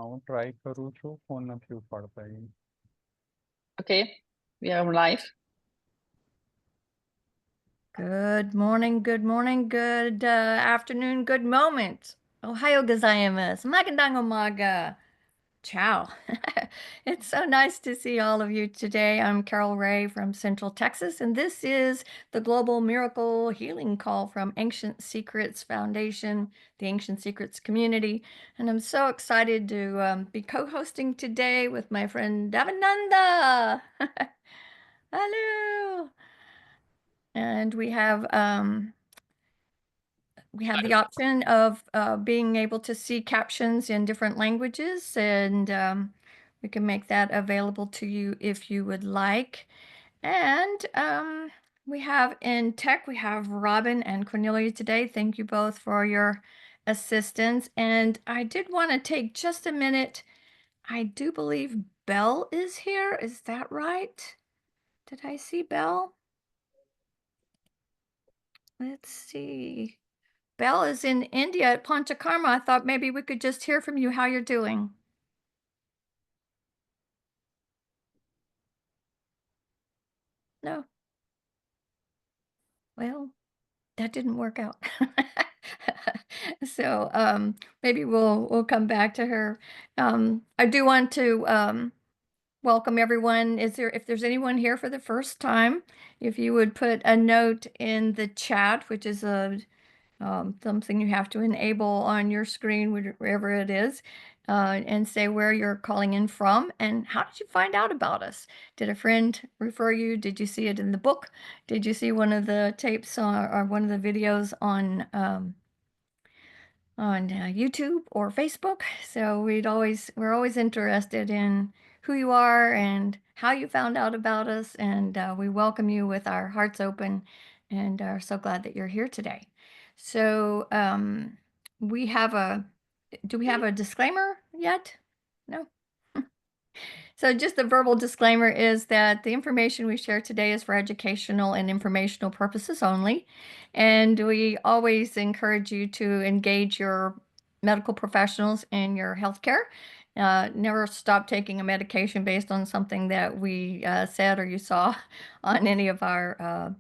હું ટ્રાય કરું છું ફોન નથી ઉપાડતા એ. Okay, we are live. Good morning, good morning, good afternoon, good moment. Ohio gozaimasu. Magandang umaga. Ciao. It's so nice to see all of you today. I'm Carol Ray from Central Texas, and this is the Global Miracle Healing Call from Ancient Secrets Foundation, the Ancient Secrets community. And I'm so excited to be co-hosting today with my friend Devananda. Hello. And we have the option of being able to see captions in different languages, and we can make that available to you if you would like. And we have in tech, we have Robin and Cornelia today. Thank you both for your assistance. And I did want to take just a minute. I do believe Belle is here. Is that right? Did I see Belle? Let's see. Belle is in India at Panchakarma. I thought maybe we could just hear from you how you're doing. No. Well, that didn't work out. So maybe we'll come back to her. I do want to welcome everyone. If there's anyone here for the first time, if you would put a note in the chat, which is something you have to enable on your screen, wherever it is, and say where you're calling in from and how did you find out about us? Did a friend refer you? Did you see it in the book? Did you see one of the tapes or one of the videos on YouTube or Facebook? So we're always interested in who you are and how you found out about us, and we welcome you with our hearts open and are so glad that you're here today. So do we have a disclaimer yet? No? So just the verbal disclaimer is that the information we share today is for educational and informational purposes only. And we always encourage you to engage your medical professionals in your healthcare. Never stop taking a medication based on something that we said or you saw on any of our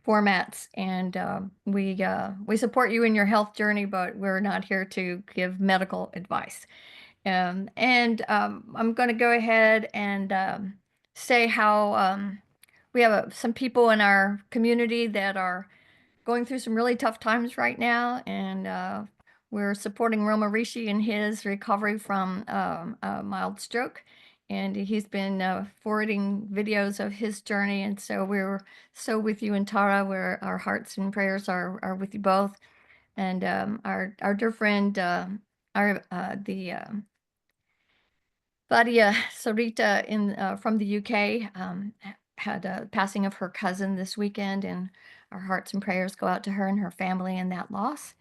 formats. And we support you in your health journey, but we're not here to give medical advice. I'm going to go ahead and say how we have some people in our community that are going through some really tough times right now, and we're supporting Roma Rishi in his recovery from a mild stroke. And he's been forwarding videos of his journey, and so we're so with you and Tara. Where our hearts and prayers are with you both, and our dear friend, Claudia Sarita from the UK had a passing of her cousin this weekend, and our hearts and prayers go out to her and her family in that loss.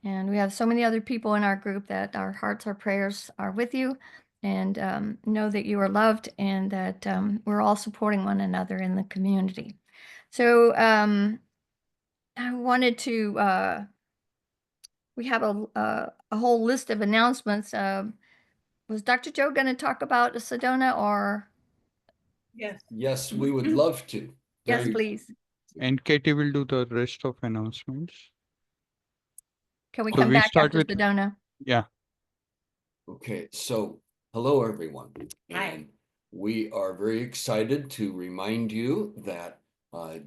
And we have so many other people in our group that our hearts, our prayers are with you, and know that you are loved and that we're all supporting one another in the community. So I wanted to, we have a whole list of announcements. Was Dr. Joe going to talk about SEDONA or? Yes, we would love to. Yes, please. And Katie will do the rest of announcements. Can we So come we back start after with- SEDONA? Yeah. Okay, so hello, everyone. Hi. And we are very excited to remind you that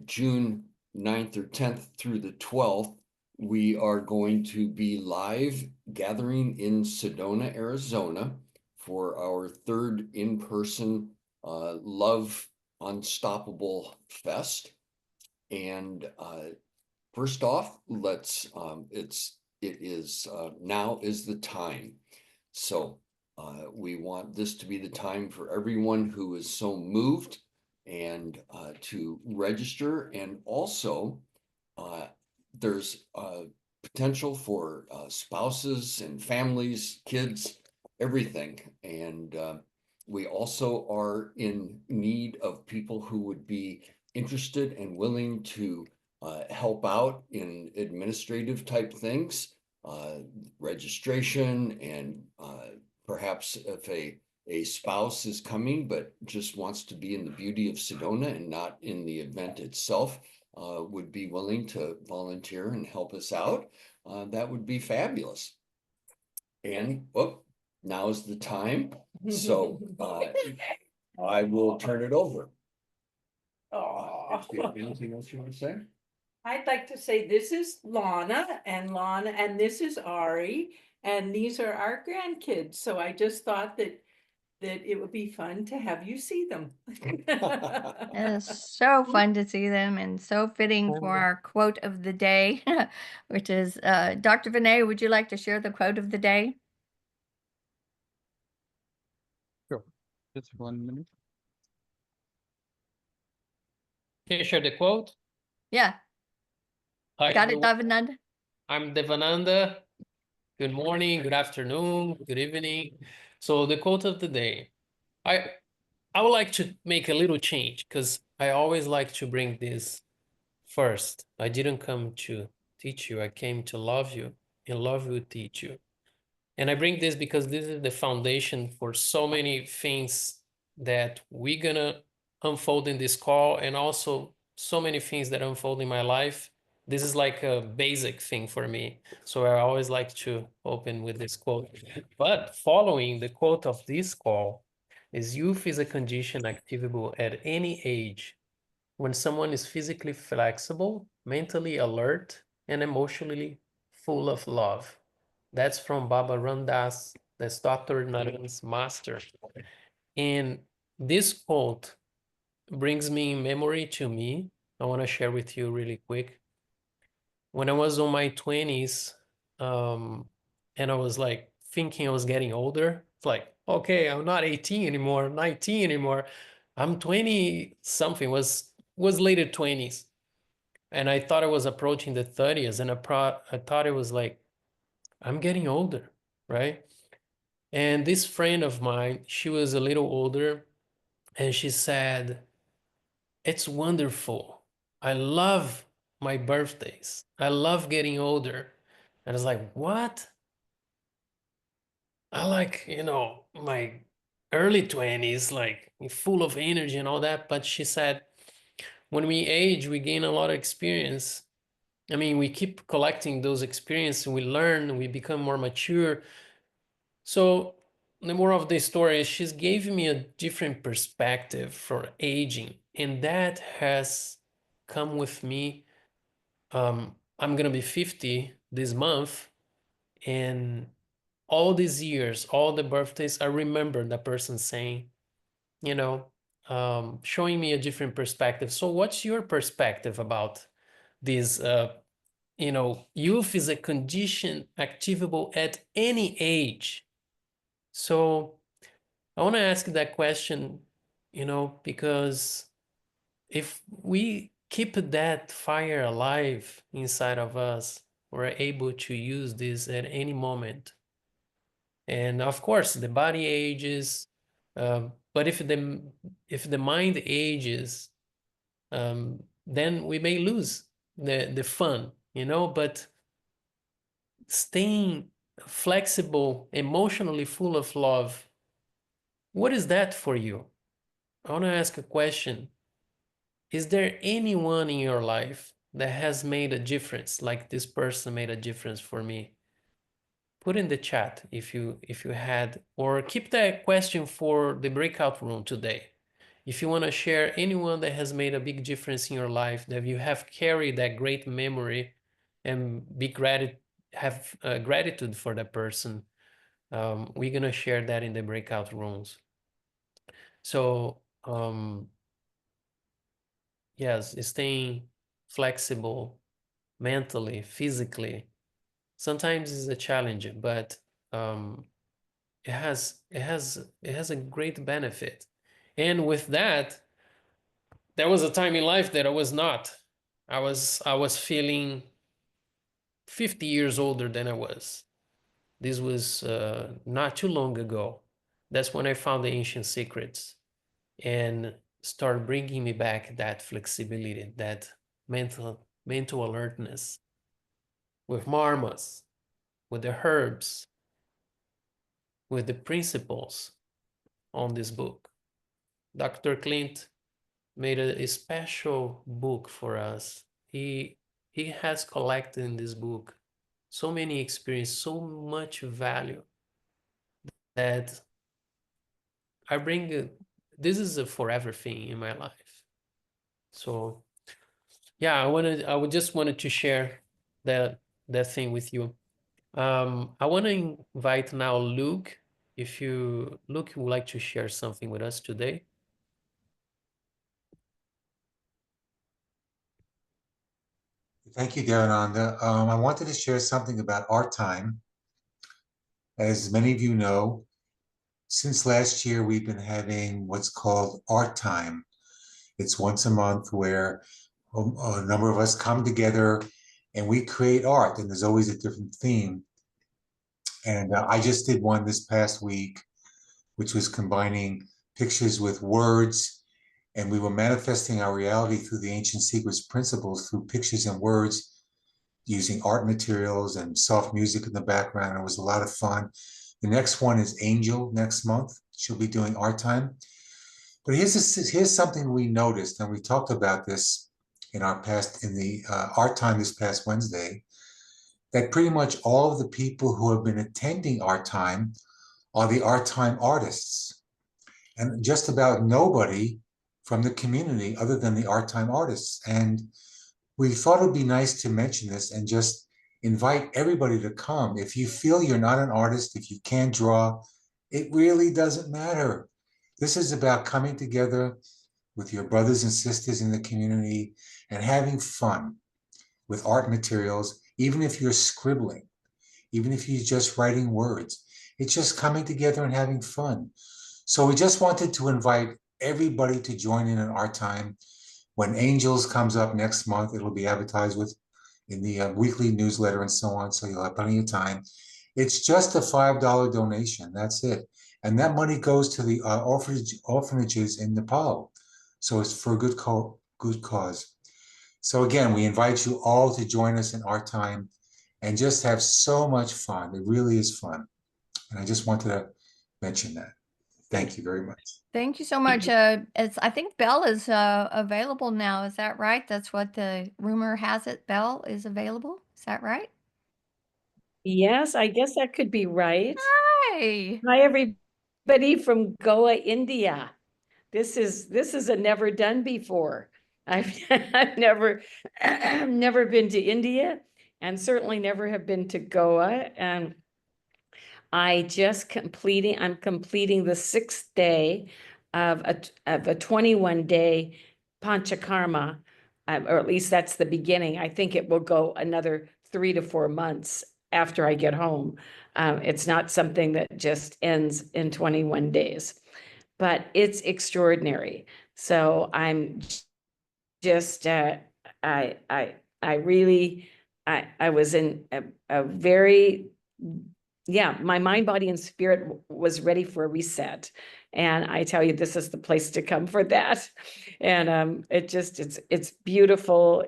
June 9th or 10th through the 12th, we are going to be live gathering in Sedona, Arizona for our third in-person Love Unstoppable Fest. And first off, now is the time. So we want this to be the time for everyone who is so moved and to register. And also there's potential for spouses and families, kids, everything. And we also are in need of people who would be interested and willing to help out in administrative type things, registration and perhaps if a spouse is coming but just wants to be in the beauty of Sedona and not in the event itself, would be willing to volunteer and help us out, that would be fabulous. And now is the time. So I will turn it over. Anything else you want to say? I'd like to say this is Lana, and this is Ari, and these are our grandkids. So I just thought that it would be fun to have you see them. It's so fun to see them and so fitting for our quote of the day, which is Dr. Vinay, would you like to share the quote of the day? Sure. Just 1 minute. Can you share the quote? Yeah, Hi, got it, everyone. Devananda? I'm Devananda. Good morning, good afternoon, good evening. So the quote of the day, I would like to make a little change because I always like to bring this first. I didn't come to teach you. I came to love you, and love will teach you. And I bring this because this is the foundation for so many things that we're gonna unfold in this call, and also so many things that unfold in my life. This is like a basic thing for me. So I always like to open with this quote. But following the quote of this call is youth is a condition achievable at any age when someone is physically flexible, mentally alert, and emotionally full of love. That's from Baba Ramdas, that's Dr. Naram's master. And this quote brings me memory to me. I want to share with you really quick. When I was on my 20s, and I was like thinking I was getting older, it's like, okay, I'm not 18 anymore, 19 anymore. I'm 20 something, was later 20s. And I thought I was approaching the 30s, and I thought it was like, I'm getting older, right? And this friend of mine, she was a little older, and she said, it's wonderful. I love my birthdays. I love getting older. And I was like, what? I like, my early 20s, like full of energy and all that. But she said, when we age, we gain a lot of experience. I mean, we keep collecting those experiences, we learn, we become more mature. So the moral of the story is she's gave me a different perspective for aging, and that has come with me. I'm gonna be 50 this month, and all these years, all the birthdays, I remember that person saying, showing me a different perspective. So what's your perspective about this? Youth is a condition achievable at any age. So I want to ask that question, because if we keep that fire alive inside of us, we're able to use this at any moment. And of course, the body ages, but if the mind ages, then we may lose the fun, But staying flexible, emotionally full of love, what is that for you? I want to ask a question. Is there anyone in your life that has made a difference, like this person made a difference for me? Put in the chat if you had, or keep that question for the breakout room today. If you want to share anyone that has made a big difference in your life, that you have carried that great memory and have gratitude for that person, we're going to share that in the breakout rooms. So, yes, staying flexible mentally, physically, sometimes is a challenge, but it has a great benefit. And with that, there was a time in life that I was not. I was feeling 50 years older than I was. This was not too long ago. That's when I found the ancient secrets and start bringing me back that flexibility, that mental alertness with marmas, with the herbs, with the principles on this book. Dr. Clint made a special book for us. He has collected in this book so many experiences, so much value that I bring. This is a forever thing in my life. So yeah, I would just wanted to share that thing with you. I want to invite now Luke. If Luke would like to share something with us today. Thank you, Devananda. I wanted to share something about art time. As many of you know, since last year, we've been having what's called art time. It's once a month where a number of us come together and we create art, and there's always a different theme. And I just did one this past week, which was combining pictures with words, and we were manifesting our reality through the ancient secrets principles through pictures and words, using art materials and soft music in the background. It was a lot of fun. The next one is Angel next month. She'll be doing art time. But here's something we noticed, and we talked about this in the art time this past Wednesday, that pretty much all of the people who have been attending art time are the art time artists. And just about nobody from the community other than the art time artists. And we thought it would be nice to mention this and just invite everybody to come. If you feel you're not an artist, if you can't draw, it really doesn't matter. This is about coming together with your brothers and sisters in the community and having fun with art materials, even if you're scribbling, even if you're just writing words. It's just coming together and having fun. So we just wanted to invite everybody to join in art time. When Angels comes up next month, it'll be advertised in the weekly newsletter and so on, so you'll have plenty of time. It's just a $5 donation, that's it. And that money goes to the orphanages in Nepal. So it's for a good cause. So again, we invite you all to join us in art time and just have so much fun. It really is fun. And I just wanted to mention that. Thank you very much. Thank you so much. I think Belle is available now. Is that right? That's what the rumor has it. Belle is available. Is that right? Yes, I guess that could be right. Hi. Hi, everybody from Goa, India. This is a never done before. I've never been to India, and certainly never have been to Goa. And I'm completing the 6th day of a 21-day panchakarma, or at least that's the beginning. I think it will go another 3 to 4 months after I get home. It's not something that just ends in 21 days, but it's extraordinary. So I'm just, I was in a very, my mind, body, and spirit was ready for a reset. And I tell you, this is the place to come for that. And it's beautiful.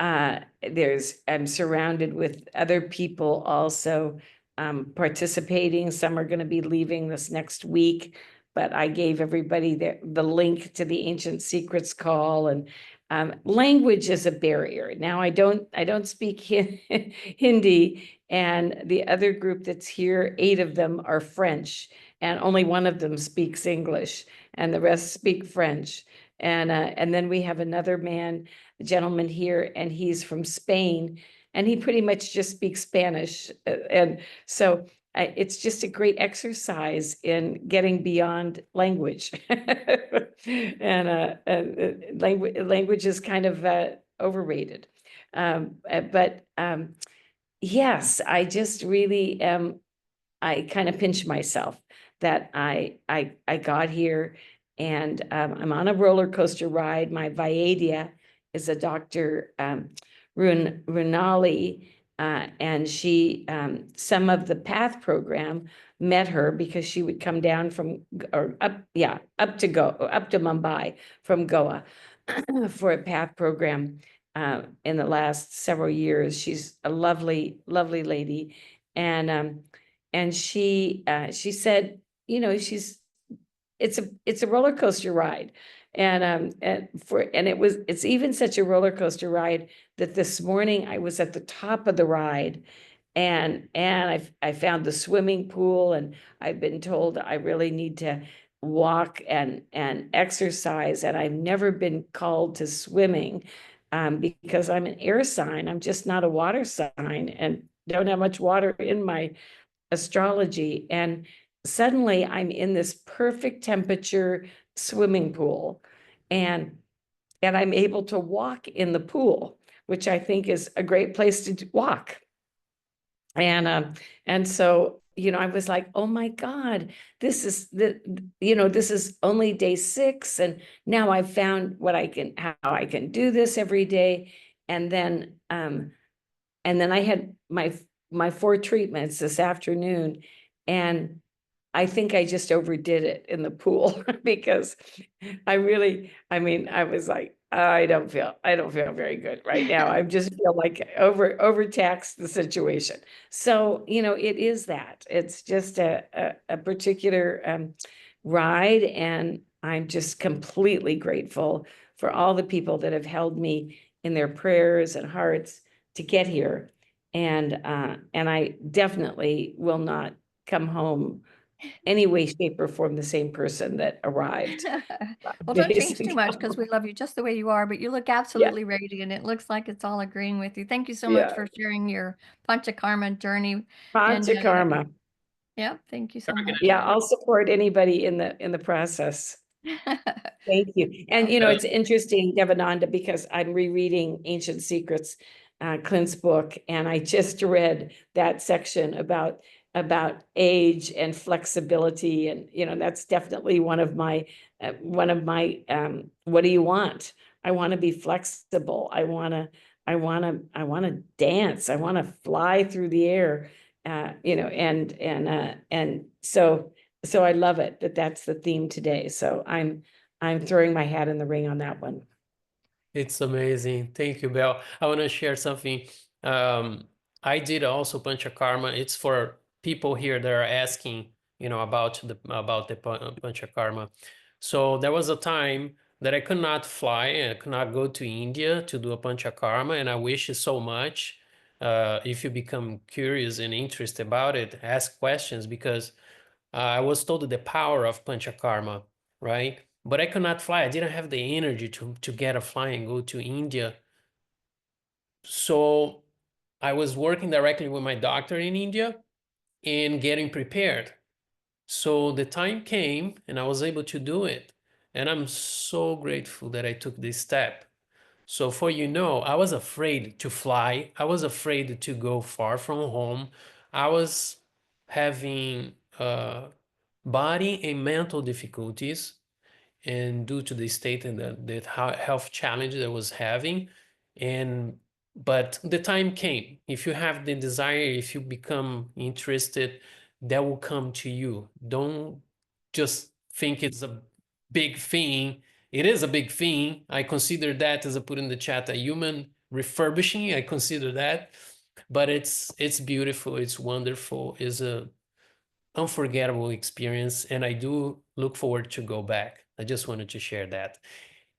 I'm surrounded with other people also participating. Some are going to be leaving this next week, but I gave everybody the link to the Ancient Secrets call. And language is a barrier. Now I don't speak Hindi, and the other group that's here, 8 of them are French, and only 1 of them speaks English, and the rest speak French. And then we have another gentleman here, and he's from Spain, and he pretty much just speaks Spanish. And so it's just a great exercise in getting beyond language. And language is kind of overrated. But yes, I just really I kind of pinch myself that I got here, and I'm on a roller coaster ride. My Vaidya is a Dr. Runali, and she, some of the PATH program met her because she would come down up to Mumbai from Goa for a PATH program in the last several years. She's a lovely, lovely lady. And she said, you know, it's a roller coaster ride. And it's even such a roller coaster ride that this morning I was at the top of the ride, and I found the swimming pool, and I've been told I really need to walk and exercise, and I've never been called to swimming because I'm an air sign. I'm just not a water sign and don't have much water in my astrology. And suddenly I'm in this perfect temperature swimming pool, and I'm able to walk in the pool, which I think is a great place to walk. And so, you know, I was like, oh my God, this is this is only day 6. And now I've found how I can do this every day. And then I had my 4 treatments this afternoon, and I think I just overdid it in the pool because I was like, I don't feel very good right now. I just feel like overtaxed the situation. So, you know, it is that. It's just a particular ride, and I'm just completely grateful for all the people that have held me in their prayers and hearts to get here. And I definitely will not come home any way, shape, or form the same person that arrived. Well, don't change too much because we love you just the way you are, but you look absolutely radiant. It looks like it's all agreeing with you. Thank you so much for sharing your Panchakarma journey. Panchakarma. Yeah, thank you so much. Yeah, I'll support anybody in the process. Thank you. And you know, it's interesting, Devananda, because I'm rereading Ancient Secrets, Clint's book, and I just read that section about age and flexibility, and you know, that's definitely one of my what do you want? I want to be flexible. I want to dance. I want to fly through the air. You know, and so I love it that that's the theme today. So I'm throwing my hat in the ring on that one. It's amazing. Thank you, Belle. I want to share something. I did also Panchakarma. It's for people here that are asking, you know, about the Panchakarma. So there was a time that I could not fly and I could not go to India to do a Panchakarma, and I wish so much. If you become curious and interested about it, ask questions, because I was told the power of Panchakarma, right? But I could not fly. I didn't have the energy to get a flight and go to India. So I was working directly with my doctor in India and getting prepared. So the time came and I was able to do it. And I'm so grateful that I took this step. So for you know, I was afraid to fly. I was afraid to go far from home. I was having body and mental difficulties, and due to the state and the health challenge that I was having. But the time came. If you have the desire, if you become interested, that will come to you. Don't just think it's a big thing. It is a big thing. I consider that, as I put in the chat, a human refurbishing. I consider that, but it's beautiful. It's wonderful. It's a unforgettable experience, and I do look forward to go back. I just wanted to share that.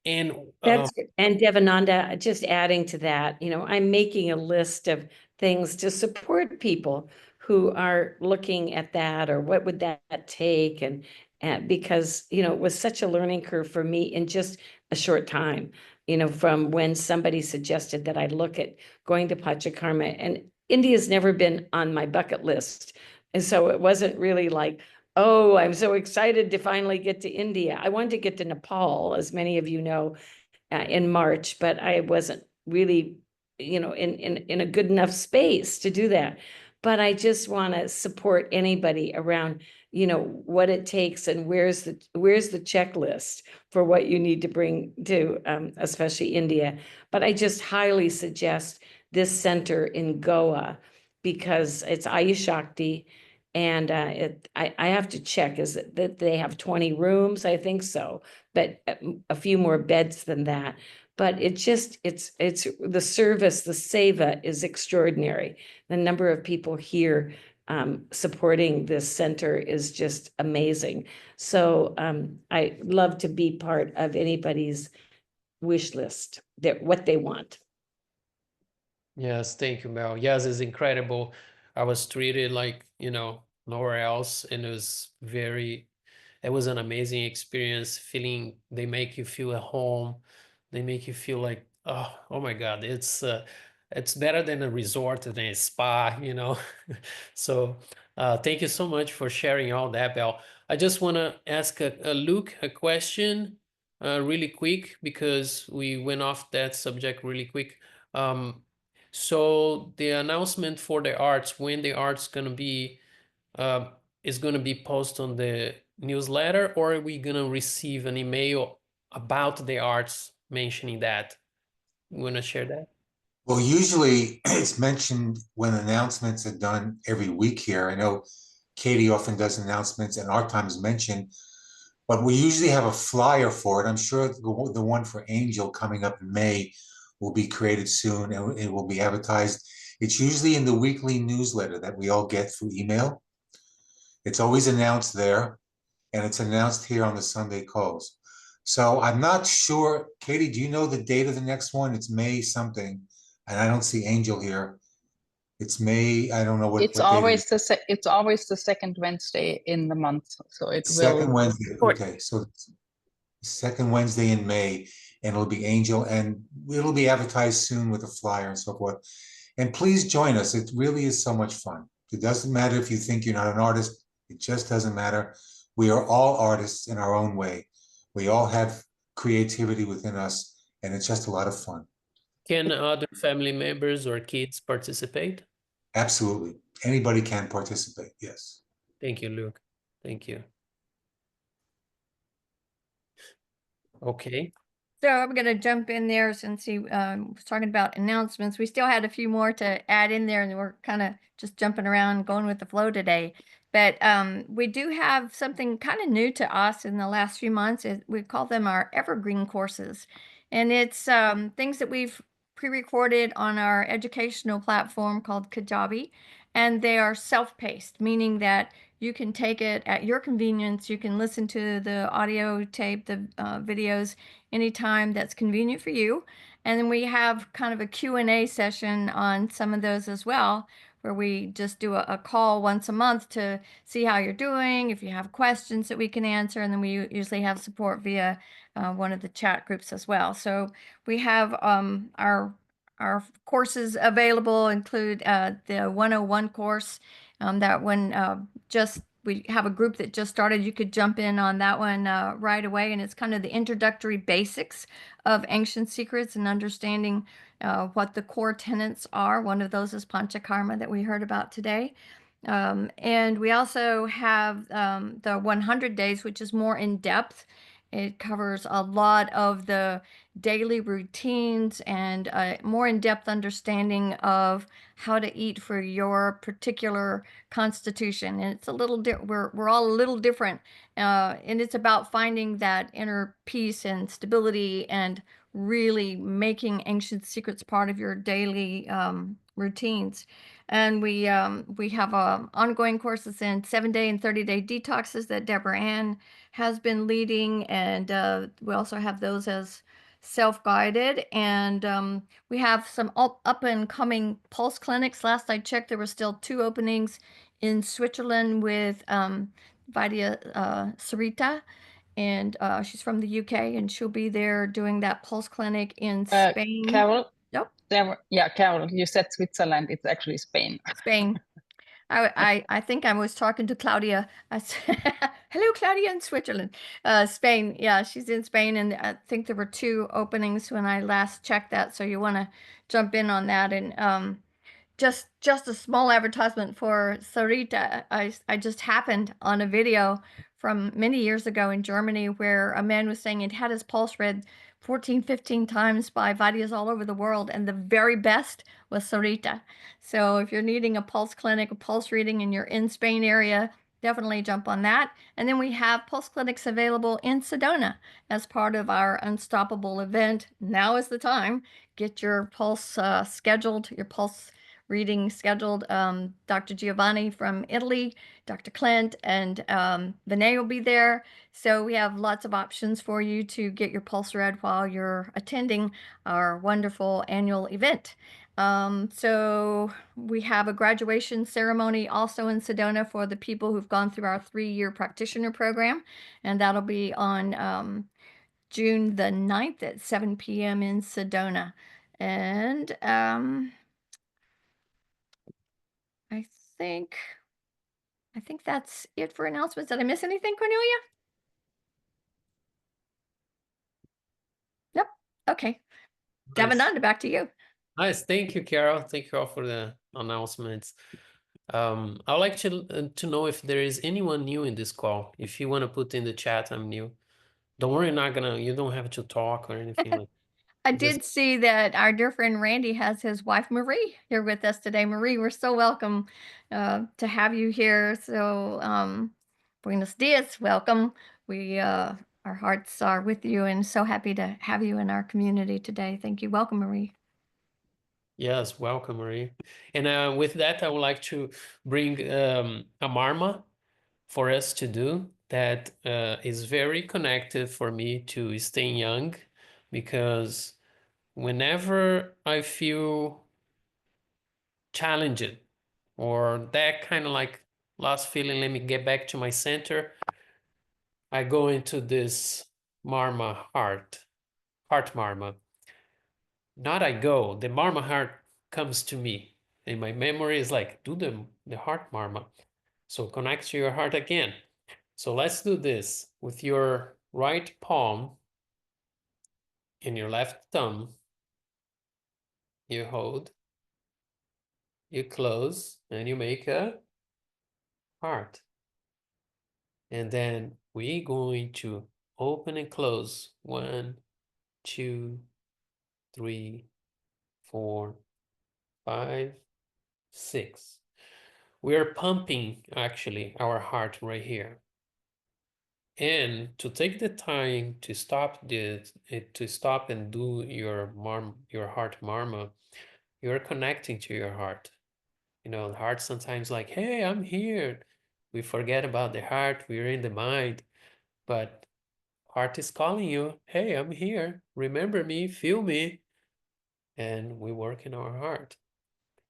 And and Devananda, just adding to that, you know, I'm making a list of things to support people who are looking at that, or what would that take, and because you know, it was such a learning curve for me in just a short time, you know, from when somebody suggested that I look at going to Panchakarma, and India's never been on my bucket list. And so it wasn't really like, oh, I'm so excited to finally get to India. I wanted to get to Nepal, as many of you know, in March, but I wasn't really, you know, in a good enough space to do that. But I just want to support anybody around, you know, what it takes, and where's the checklist for what you need to bring to, especially India. But I just highly suggest this center in Goa, because it's Ayush Shakti. And I have to check, is that they have 20 rooms? I think so, but a few more beds than that. But it's the service, the seva is extraordinary. The number of people here supporting this center is just amazing. So I love to be part of anybody's wish list, that what they want. Yes, thank you, Mel. Yes, it's incredible. I was treated like, nowhere else, and it was an amazing experience. Feeling they make you feel at home. They make you feel like, oh my God, it's better than a resort, than a spa, So thank you so much for sharing all that, Belle. I just want to ask Luke a question really quick, because we went off that subject really quick. So the announcement for the arts, when the arts gonna be is gonna be posted on the newsletter, or are we gonna receive an email about the arts mentioning that? You wanna share that? Well, usually it's mentioned when announcements are done every week here. I know Katie often does announcements and Art Time is mentioned, but we usually have a flyer for it. I'm sure the one for Angel coming up in May will be created soon and it will be advertised. It's usually in the weekly newsletter that we all get through email. It's always announced there, and it's announced here on the Sunday calls. So I'm not sure, Katie, do you know the date of the next one? It's May something, and I don't see Angel here. It's May, I don't know what It's date it always is. it's always the second Wednesday in the month, so it Second will. Wednesday, okay, so it's second Wednesday in May, and it'll be Angel, and it'll be advertised soon with a flyer and so forth. And please join us. It really is so much fun. It doesn't matter if you think you're not an artist. It just doesn't matter. We are all artists in our own way. We all have creativity within us, and it's just a lot of fun. Can other family members or kids participate? Absolutely. Anybody can participate, yes. Thank you, Luke. Thank you. Okay. So I'm going to jump in there since he was talking about announcements. We still had a few more to add in there, and we're kind of just jumping around, going with the flow today. But we do have something kind of new to us in the last few months. We call them our evergreen courses. And it's things that we've pre-recorded on our educational platform called Kajabi. And they are self-paced, meaning that you can take it at your convenience. You can listen to the audio tape, the videos, anytime that's convenient for you. And then we have kind of a Q&A session on some of those as well, where we just do a call once a month to see how you're doing, if you have questions that we can answer, and then we usually have support via one of the chat groups as well. So we have our courses available include the 101 course, that one we have a group that just started. You could jump in on that one right away, and it's kind of the introductory basics of ancient secrets and understanding what the core tenets are. One of those is Panchakarma that we heard about today. And we also have the 100 days, which is more in depth. It covers a lot of the daily routines and a more in-depth understanding of how to eat for your particular constitution. And it's a little we're all a little different, and it's about finding that inner peace and stability and really making ancient secrets part of your daily routines. And we have ongoing courses in 7-day and 30-day detoxes that Deborah Ann has been leading, and we also have those as self-guided. And we have some up and coming pulse clinics. Last I checked, there were still 2 openings in Switzerland with Vidya Sarita, and she's from the UK, and she'll be there doing that pulse clinic in Spain. Carol? Nope. Carol, you said Switzerland. It's actually Spain. Spain. I think I was talking to Claudia. I said, hello, Claudia in Switzerland. Spain. Yeah, she's in Spain, and I think there were 2 openings when I last checked that. So you want to jump in on that. And just a small advertisement for Sarita. I just happened on a video from many years ago in Germany where a man was saying he'd had his pulse read 14, 15 times by Vidyas all over the world, and the very best was Sarita. So if you're needing a pulse clinic, a pulse reading, and you're in Spain area, definitely jump on that. And then we have pulse clinics available in Sedona as part of our Unstoppable event. Now is the time. Get your pulse scheduled, your pulse reading scheduled. Dr. Giovanni from Italy, Dr. Clint, and Vinay will be there. So we have lots of options for you to get your pulse read while you're attending our wonderful annual event. So we have a graduation ceremony also in Sedona for the people who've gone through our 3-year practitioner program, and that'll be on June the 9th at 7 p.m. in Sedona. And I think that's it for announcements. Did I miss anything, Cornelia? Nope. Okay. Nice. Devananda, back to you. Nice. Thank you, Carol. Thank you all for the announcements. I would like to know if there is anyone new in this call. If you want to put in the chat, I'm new. Don't worry, you don't have to talk or anything like I Just- did see that our dear friend Randy has his wife Marie here with us today. Marie, we're so welcome to have you here. So buenos dias, welcome. We our hearts are with you and so happy to have you in our community today. Thank you. Welcome, Marie. Yes, welcome, Marie. And with that, I would like to bring a marma for us to do that is very connected for me to staying young, because whenever I feel challenged or that kind of like lost feeling, let me get back to my center, I go into this marma heart marma. Not I go, the marma heart comes to me. And my memory is like, do the heart marma. So connect to your heart again. So let's do this with your right palm and your left thumb. You hold, you close, and you make a heart. And then we're going to open and close 1, 2, 3, 4, 5, 6. We are pumping actually our heart right here. And to take the time to stop and do your heart marma, you're connecting to your heart. You know, the heart sometimes like, hey, I'm here. We forget about the heart, we're in the mind, but heart is calling you, hey, I'm here. Remember me, feel me. And we work in our heart.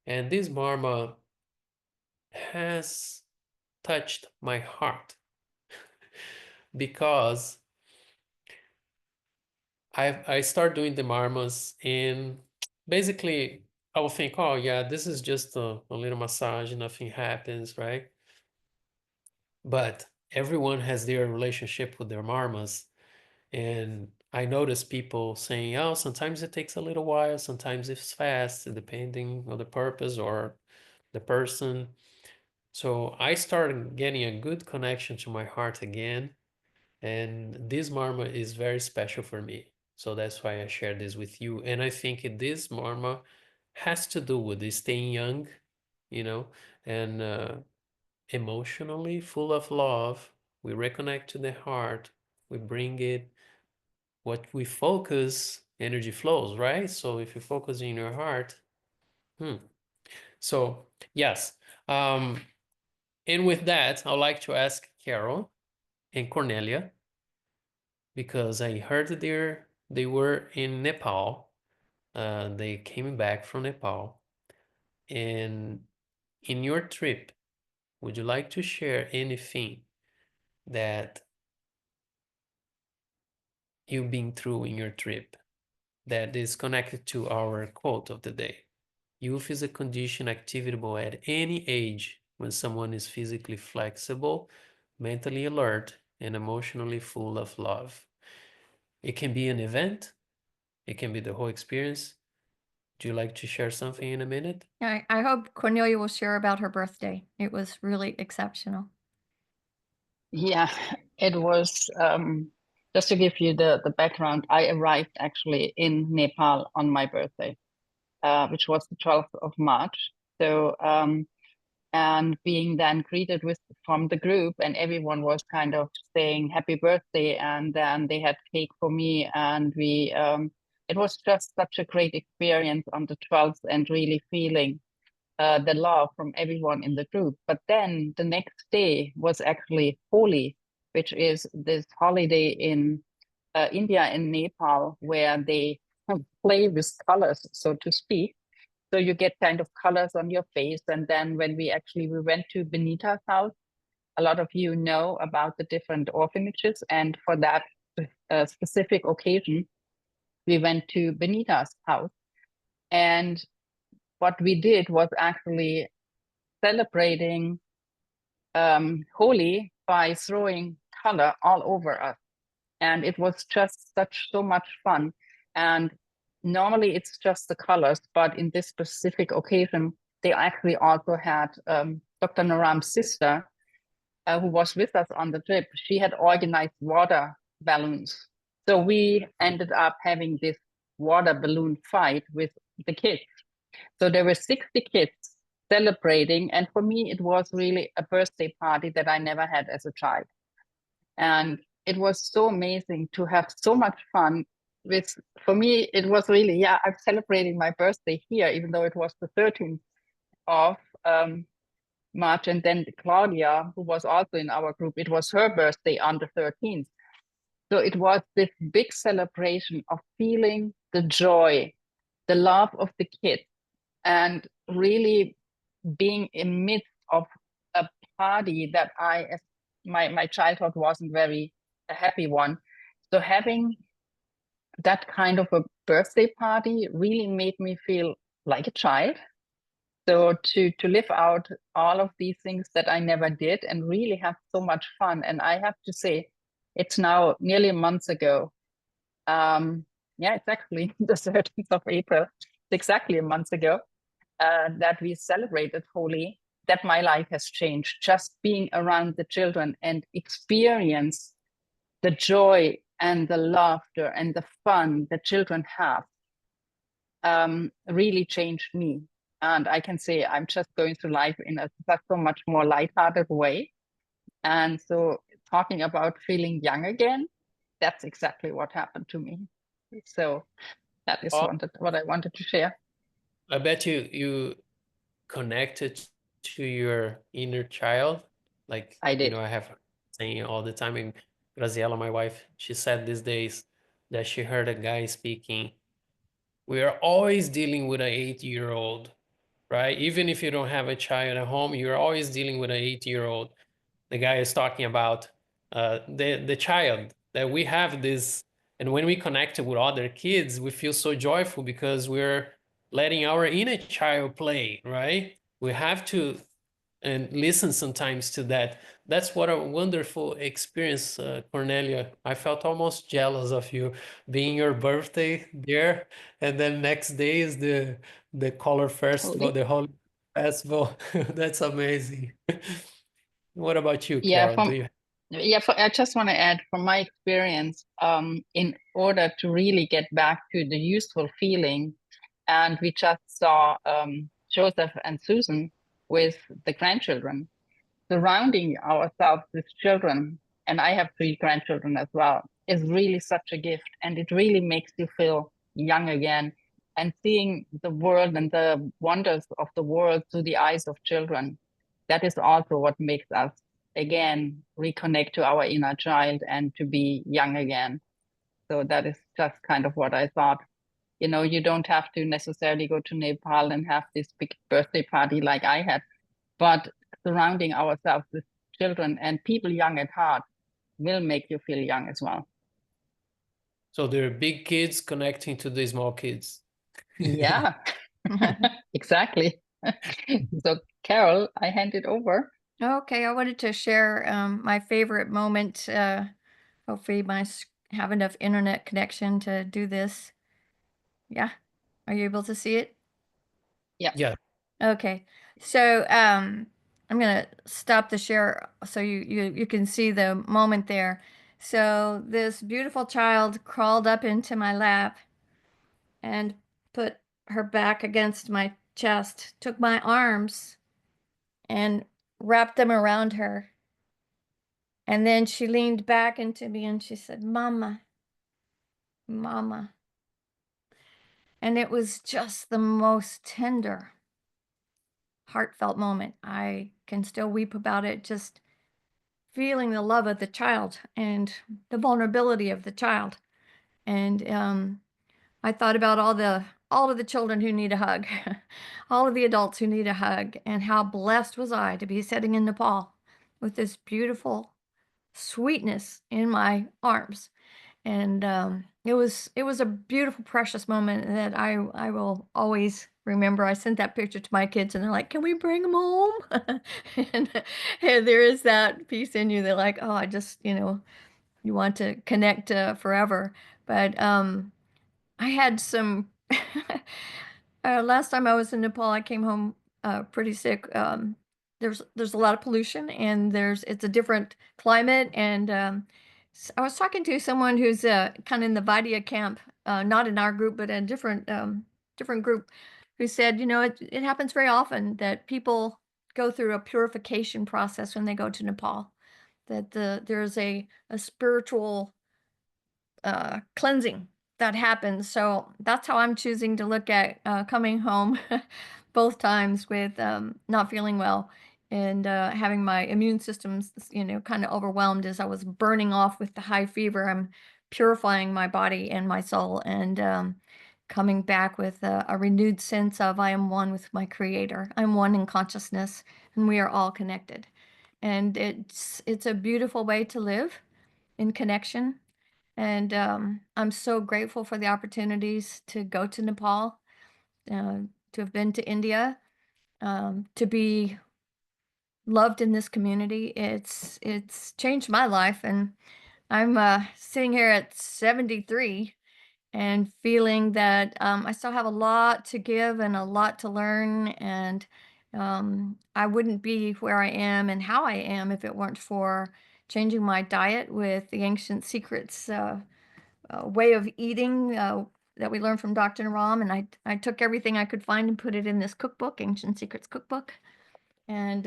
And this marma has touched my heart because I start doing the marmas and basically I will think, oh yeah, this is just a little massage, nothing happens, right? But everyone has their relationship with their marmas. And I notice people saying, oh, sometimes it takes a little while, sometimes it's fast, depending on the purpose or the person. So I started getting a good connection to my heart again. And this marma is very special for me. So that's why I share this with you. And I think this marma has to do with this staying young, you know, and emotionally full of love. We reconnect to the heart. We bring it. What we focus, energy flows, right? So if you focus in your heart, So yes. And with that, I'd like to ask Carol and Cornelia, because I heard that they were in Nepal. They came back from Nepal. And in your trip, would you like to share anything that you've been through in your trip that is connected to our quote of the day? Youth is a condition activable at any age when someone is physically flexible, mentally alert, and emotionally full of love. It can be an event. It can be the whole experience. Do you like to share something in a minute? I hope Cornelia will share about her birthday. It was really exceptional. Yeah, it was, just to give you the background, I arrived actually in Nepal on my birthday, which was the 12th of March. So, and being then greeted from the group, and everyone was kind of saying happy birthday, and then they had cake for me, and it was just such a great experience on the 12th, and really feeling the love from everyone in the group. But then the next day was actually Holi, which is this holiday in India and Nepal, where they play with colors, so to speak. So you get kind of colors on your face. And then when we went to Benita's house, a lot of you know about the different orphanages. And for that specific occasion, we went to Benita's house. And what we did was actually celebrating Holi by throwing color all over us. And it was just so much fun. And normally it's just the colors, but in this specific occasion, they actually also had Dr. Naram's sister, who was with us on the trip. She had organized water balloons. So we ended up having this water balloon fight with the kids. So there were 60 kids celebrating. And for me, it was really a birthday party that I never had as a child. And it was so amazing to have so much fun with, for me, it was really, yeah, I'm celebrating my birthday here, even though it was the 13th of March. And then Claudia, who was also in our group, it was her birthday on the 13th. So it was this big celebration of feeling the joy, the love of the kids, and really being in midst of a party that my childhood wasn't very a happy one. So having that kind of a birthday party really made me feel like a child. So to live out all of these things that I never did and really have so much fun. And I have to say, it's now nearly a month ago. Yeah, it's actually the 13th of April. It's exactly a month ago that we celebrated Holi, that my life has changed. Just being around the children and experience the joy and the laughter and the fun that children have really changed me. And I can say I'm just going through life in a so much more lighthearted way. And so talking about feeling young again, that's exactly what happened to me. So that is what I wanted to share. I bet you connected to your inner child. Like, I did. I have saying all the time, and Graziella, my wife, she said these days that she heard a guy speaking, we are always dealing with an 8-year-old, right? Even if you don't have a child at home, you're always dealing with an 8-year-old. The guy is talking about the child, that we have this, and when we connect with other kids, we feel so joyful because we're letting our inner child play, right? We have to and listen sometimes to that. That's what a wonderful experience, Cornelia. I felt almost jealous of you being your birthday there, and then next day is the color festival, Holi. the Holy Festival. That's amazing. What about you, Yeah, Carol? I just want to add from my experience, in order to really get back to the useful feeling, and we just saw Joseph and Susan with the grandchildren, surrounding ourselves with children, and I have 3 grandchildren as well, is really such a gift. And it really makes you feel young again, and seeing the world and the wonders of the world through the eyes of children. That is also what makes us, again, reconnect to our inner child and to be young again. So that is just kind of what I thought. You don't have to necessarily go to Nepal and have this big birthday party like I had, but surrounding ourselves with children and people young at heart will make you feel young as well. So there are big kids connecting to the small kids. Yeah, exactly. So Carol, I hand it over. Okay, I wanted to share my favorite moment. Hopefully have enough internet connection to do this. Yeah. Are you able to see it? Yeah. Okay. So I'm gonna stop the share so you can see the moment there. So this beautiful child crawled up into my lap and put her back against my chest, took my arms and wrapped them around her. And then she leaned back into me and she said, "Mama, Mama." And it was just the most tender, heartfelt moment. I can still weep about it, just feeling the love of the child and the vulnerability of the child. And I thought about all of the children who need a hug, all of the adults who need a hug, and how blessed was I to be sitting in Nepal with this beautiful sweetness in my arms. And it was a beautiful, precious moment that I will always remember. I sent that picture to my kids, and they're like, "Can we bring them home?" and, and there is that piece in you. They're like, "Oh, I just you want to connect forever." But I had some last time I was in Nepal, I came home pretty sick. There's a lot of pollution, and it's a different climate. And I was talking to someone who's kind of in the Vidya camp, not in our group, but in a different group, who said, it happens very often that people go through a purification process when they go to Nepal. That there's a spiritual cleansing that happens. So that's how I'm choosing to look at coming home both times with not feeling well and having my immune systems, kind of overwhelmed as I was burning off with the high fever. I'm purifying my body and my soul and coming back with a renewed sense of I am one with my creator. I'm one in consciousness and we are all connected. And it's a beautiful way to live in connection, and I'm so grateful for the opportunities to go to Nepal, to have been to India, to be loved in this community. It's changed my life, and I'm sitting here at 73 and feeling that I still have a lot to give and a lot to learn, and I wouldn't be where I am and how I am if it weren't for changing my diet with the ancient secrets way of eating that we learned from Dr. Naram, and I took everything I could find and put it in this cookbook, Ancient Secrets Cookbook. And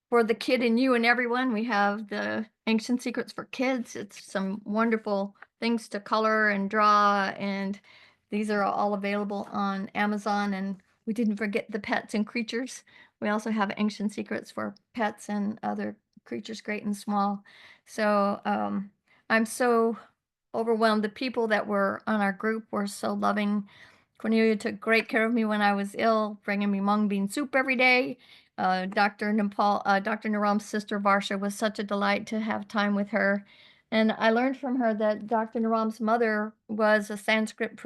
for the kid in you and everyone, we have the Ancient Secrets for Kids. It's some wonderful things to color and draw, and these are all available on Amazon. And we didn't forget the pets and creatures. We also have Ancient Secrets for pets and other creatures, great and small. So I'm so overwhelmed. The people that were on our group were so loving. Cornelia took great care of me when I was ill, bringing me mung bean soup every day. Dr. Naram's sister Varsha was such a delight to have time with her. And I learned from her that Dr. Naram's mother was a Sanskrit,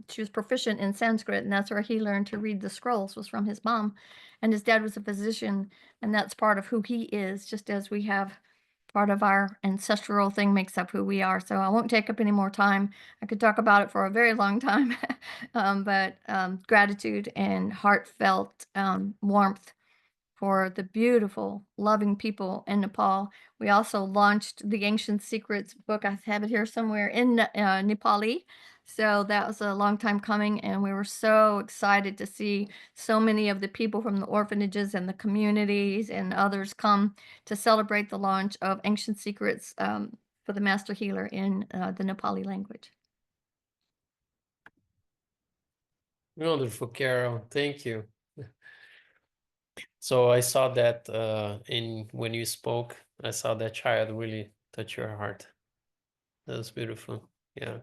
she was proficient in Sanskrit, and that's where he learned to read the scrolls, was from his mom. And his dad was a physician, and that's part of who he is, just as we have part of our ancestral thing makes up who we are. So I won't take up any more time. I could talk about it for a very long time, but gratitude and heartfelt warmth for the beautiful, loving people in Nepal. We also launched the Ancient Secrets book. I have it here somewhere in Nepali. So that was a long time coming, and we were so excited to see so many of the people from the orphanages and the communities and others come to celebrate the launch of Ancient Secrets for the Master Healer in the Nepali language. Wonderful, Carol. Thank you. So I saw that when you spoke, I saw that child really touch your heart. That was beautiful. Yeah.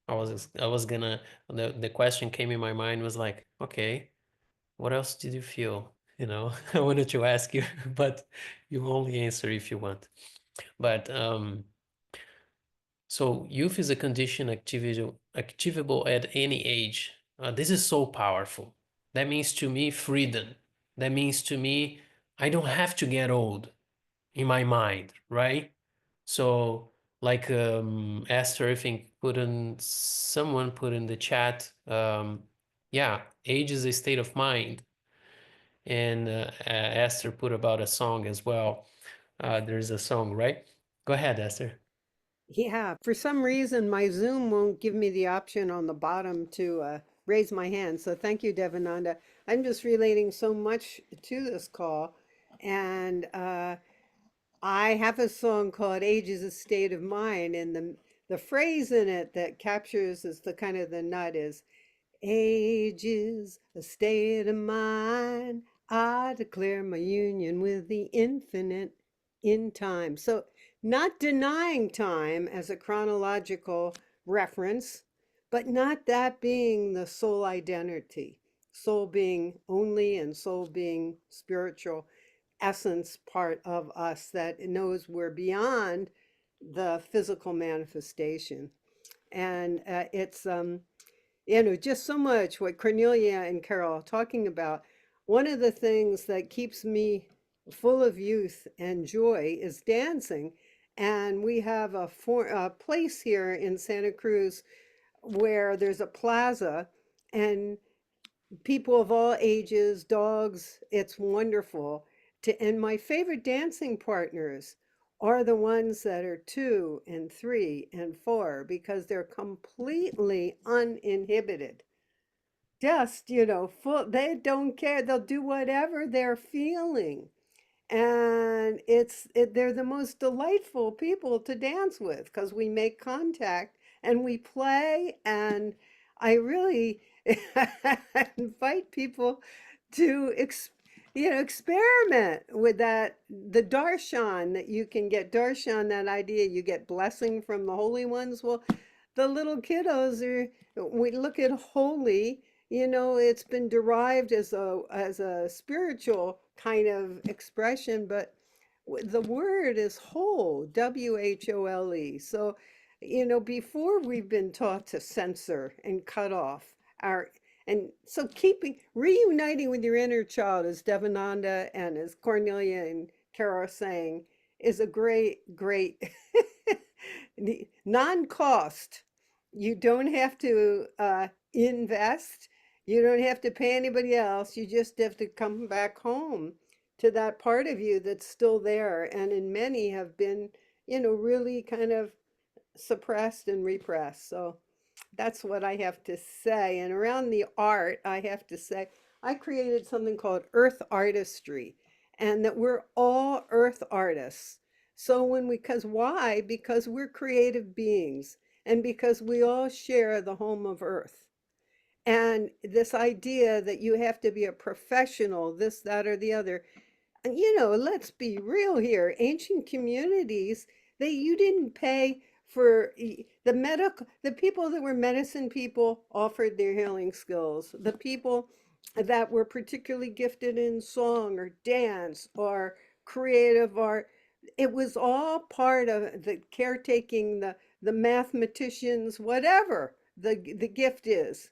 The question came in my mind was like, okay, what else did you feel? I wanted to ask you, but you only answer if you want. But so youth is a condition achievable at any age. This is so powerful. That means to me freedom. That means to me I don't have to get old in my mind, right? So like Esther, I think someone put in the chat, yeah, age is a state of mind. And Esther put about a song as well. There's a song, right? Go ahead, Esther. Yeah, for some reason, my Zoom won't give me the option on the bottom to raise my hand. So thank you, Devananda. I'm just relating so much to this call. And I have a song called Age is a State of Mind. And the phrase in it that captures is the kind of the nut is, Age is a state of mind. I declare my union with the infinite in time. So, not denying time as a chronological reference, but not that being the soul identity, soul being only and soul being spiritual essence part of us that knows we're beyond the physical manifestation. And it's just so much what Cornelia and Carol are talking about. One of the things that keeps me full of youth and joy is dancing. And we have a place here in Santa Cruz where there's a plaza, and people of all ages, dogs, it's wonderful. And my favorite dancing partners are the ones that are 2 and 3 and 4 because they're completely uninhibited. Just, full, they don't care. They'll do whatever they're feeling. And they're the most delightful people to dance with because we make contact and we play. And I really invite people to experiment with that, the darshan that you can get. Darshan, that idea you get blessing from the holy ones. Well, the little kiddos we look at holy, it's been derived as a spiritual kind of expression, but the word is whole, WHOLE. So, before we've been taught to censor and cut off and so reuniting with your inner child, as Devananda and as Cornelia and Kara are saying, is a great non-cost. You don't have to invest. You don't have to pay anybody else. You just have to come back home to that part of you that's still there. And in many have been, really kind of suppressed and repressed. So that's what I have to say. And around the art, I have to say, I created something called Earth Artistry, and that we're all Earth artists. So why? Because we're creative beings, and because we all share the home of Earth. And this idea that you have to be a professional, this, that, or the other, and let's be real here. Ancient communities, you didn't pay for the people that were medicine people offered their healing skills. The people that were particularly gifted in song or dance or creative art, it was all part of the caretaking, the mathematicians, whatever the gift is.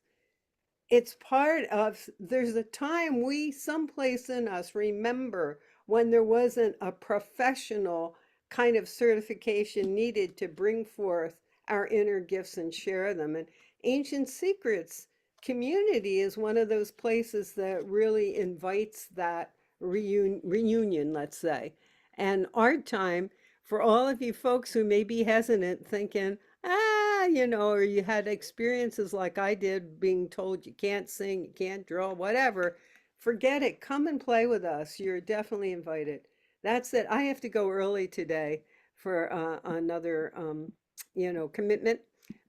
It's part of, there's a time someplace in us remember when there wasn't a professional kind of certification needed to bring forth our inner gifts and share them. And Ancient Secrets community is one of those places that really invites that reunion, let's say. And Art Time, for all of you folks who may be hesitant, thinking, or you had experiences like I did, being told you can't sing, you can't draw, whatever, forget it. Come and play with us. You're definitely invited. That's it. I have to go early today for another, commitment,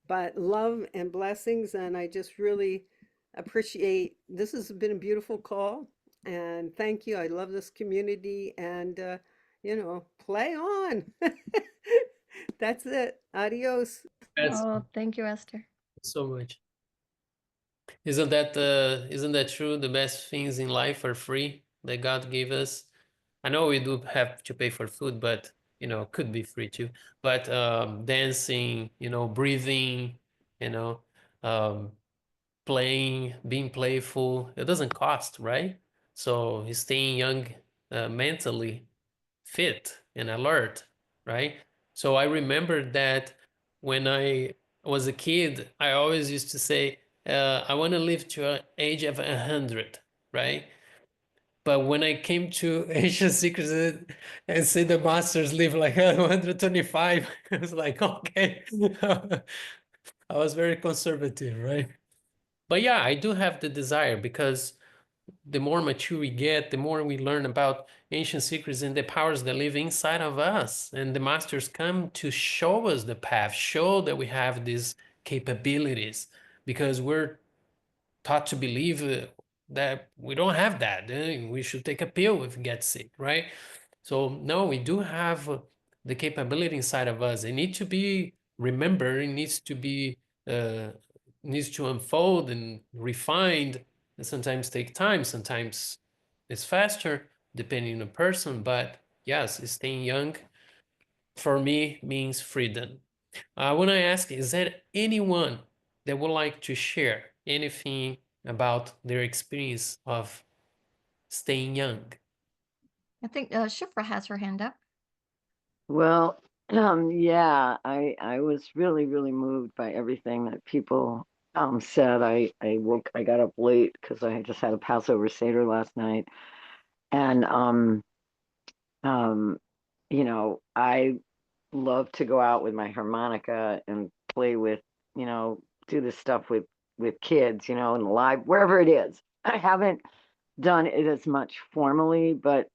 but love and blessings. And I just really appreciate, this has been a beautiful call, and thank you. I love this community, and, play on. That's it. Adios. That's Oh, thank you, Esther. so much. Isn't that true? The best things in life are free that God gave us. I know we do have to pay for food, but could be free too. But dancing, breathing, um, playing, being playful, it doesn't cost, right? So staying young, mentally fit and alert, right? So I remember that when I was a kid, I always used to say, I want to live to an age of 100, right? But when I came to Ancient Secrets and see the masters live like 125, I was like, okay. I was very conservative, right? But yeah, I do have the desire, because the more mature we get, the more we learn about ancient secrets and the powers that live inside of us. And the masters come to show us the path, show that we have these capabilities, because we're taught to believe that we don't have that. We should take a pill if we get sick, right? So no, we do have the capability inside of us. It needs to be remembered. It needs to unfold and refined, and sometimes take time. Sometimes it's faster, depending on the person. But yes, staying young for me means freedom. I want to ask, is there anyone that would like to share anything about their experience of staying young? I think Shifra has her hand up. Well, yeah, I was really, really moved by everything that people said. I got up late because I just had a Passover Seder last night. And you know, I love to go out with my harmonica and play with, you know, do this stuff with kids, you know, in the live, wherever it is. I haven't done it as much formally, but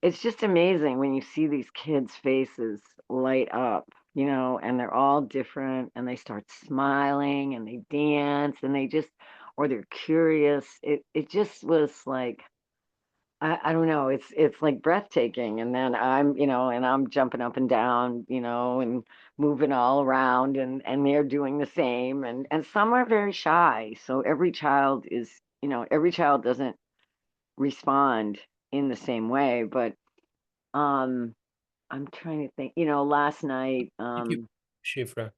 it's just amazing when you see these kids' faces light up, you know, and they're all different and they start smiling and they dance and they just, or they're curious. It just was like, I don't know, it's like breathtaking. And then I'm, you know, and I'm jumping up and down, you know, and moving all around and they're doing the same. And some are very shy. So every child is, you know, every child doesn't respond in the same way, but I'm trying to think, you know, last night, Thank you, Shifra.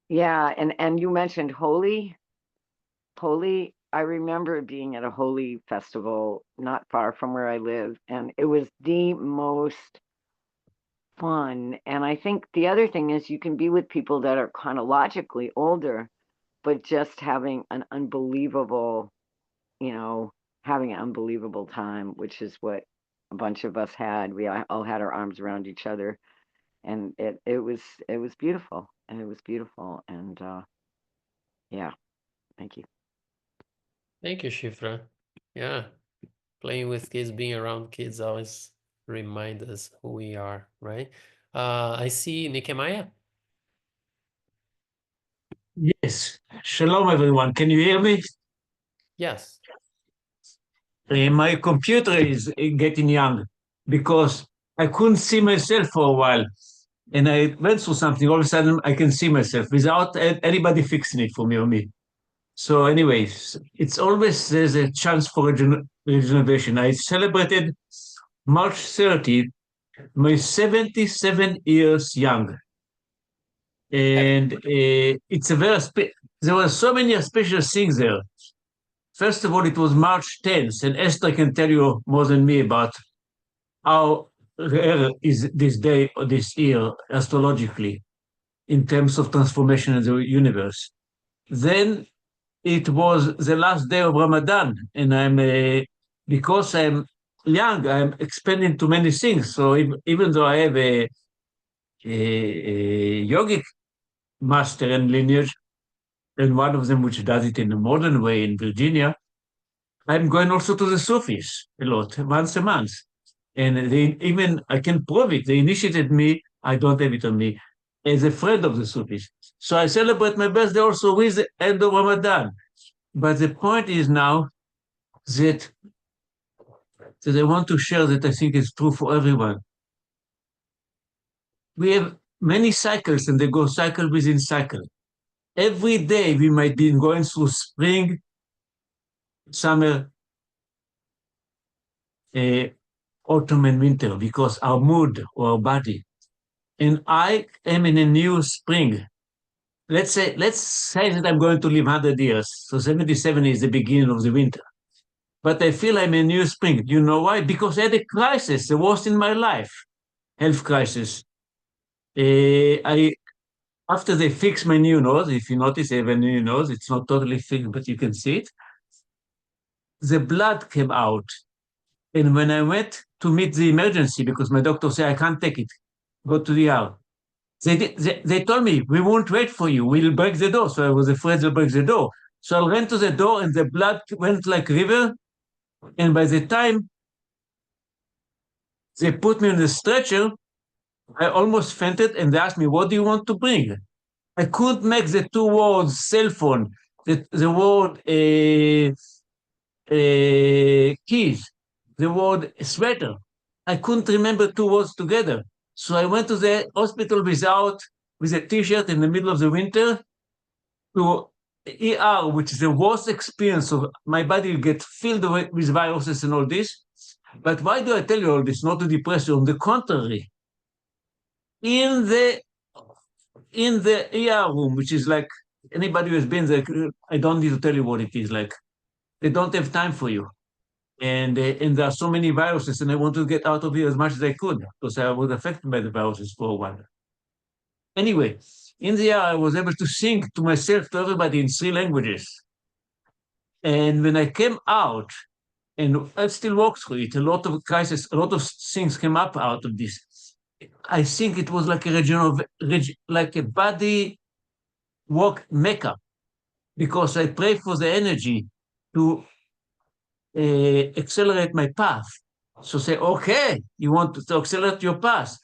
yeah, and you mentioned Holy. I remember being at a Holy festival not far from where I live, and it was the most fun. And I think the other thing is you can be with people that are chronologically older, but just having an unbelievable, you know, having an unbelievable time, which is what a bunch of us had. We all had our arms around each other, and it was beautiful, and it was beautiful, and yeah, thank you. Thank you, Shifra. Yeah, playing with kids, being around kids always remind us who we are, right? I see Nikemaya. Yes. Shalom, everyone. Can you hear me? Yes. My computer is getting young because I couldn't see myself for a while. And I went through something. All of a sudden, I can see myself without anybody fixing it for me or me. So, anyways, it's always there's a chance for regeneration. I celebrated March 30th, my 77 years young. And it's a very, there were so many special things there. First of all, it was March 10th, and Esther can tell you more than me about how rare is this day or this year astrologically in terms of transformation in the universe. Then it was the last day of Ramadan, and because I'm young, I'm expanding to many things. So even though I have a yogic master and lineage, and one of them which does it in a modern way in Virginia, I'm going also to the Sufis a lot, once a month. And they even, I can prove it, they initiated me, I don't have it on me, as a friend of the Sufis. So I celebrate my birthday also with the end of Ramadan. But the point is now that I want to share that I think is true for everyone. We have many cycles and they go cycle within cycle. Every day we might be going through spring, summer, autumn and winter because our mood or our body. And I am in a new spring. Let's say that I'm going to live 100 years. So 77 is the beginning of the winter. But I feel I'm in a new spring. You know why? Because I had a crisis, the worst in my life, health crisis. After they fixed my new nose, if you notice, I have a new nose. It's not totally fixed, but you can see it. The blood came out. And when I went to meet the emergency, because my doctor said, I can't take it, go to the ER. They told me, we won't wait for you. We'll break the door. So I was afraid they'll break the door. So I ran to the door and the blood went like river. And by the time they put me on the stretcher, I almost fainted and they asked me, what do you want to bring? I couldn't make the two words cell phone the word keys, the word sweater. I couldn't remember two words together. So I went to the hospital with a t-shirt in the middle of the winter to ER, which is the worst experience of my body get filled with viruses and all this. But why do I tell you all this? Not to depress you. On the contrary, in the ER room, which is like anybody who has been there, I don't need to tell you what it is like. They don't have time for you. And there are so many viruses, and I want to get out of here as much as I could because I was affected by the viruses for a while. Anyway, in the ER, I was able to sing to myself, to everybody in 3 languages. And when I came out, and I still walked through it, a lot of crises, a lot of things came up out of this. I think it was like like a body work makeup, because I pray for the energy to accelerate my path. So say, okay, you want to accelerate your path.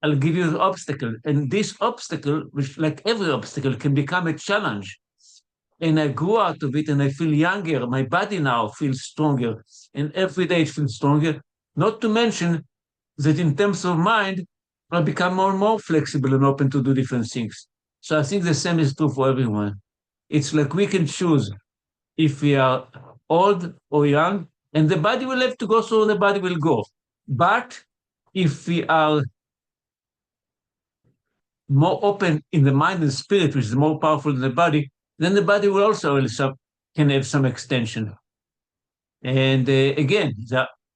I'll give you an obstacle. And this obstacle, which like every obstacle, can become a challenge. And I grew out of it and I feel younger. My body now feels stronger. And every day it feels stronger. Not to mention that in terms of mind, I become more and more flexible and open to do different things. So I think the same is true for everyone. It's like we can choose if we are old or young, and the body will have to go, so the body will go. But if we are more open in the mind and spirit, which is more powerful than the body, then the body will also can have some extension. And again,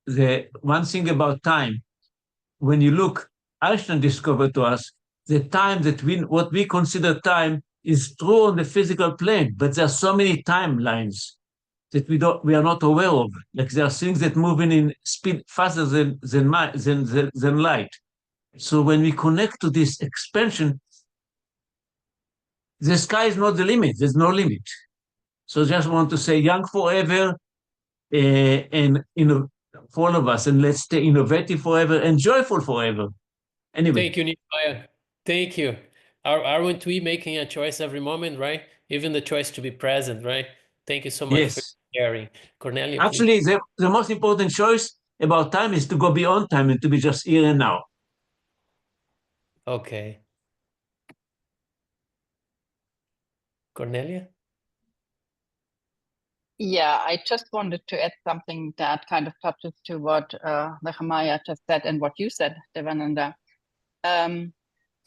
the one thing about time, when you look, Einstein discovered to us the time that what we consider time is true on the physical plane, but there are so many timelines that we are not aware of. Like there are things that move in speed faster than light. So when we connect to this expansion, the sky is not the limit. There's no limit. So just want to say young forever, and for all of us, and let's stay innovative forever and joyful forever. Anyway. Thank you, Nehemiah. Thank you. Aren't we making a choice every moment, right? Even the choice to be present, right? Thank you so much for sharing. Cornelia, actually, the most important choice about time is to go beyond time and to be just here and now. Okay. Cornelia? Yeah, I just wanted to add something that kind of touches to what Nehemiah just said and what you said, Devananda.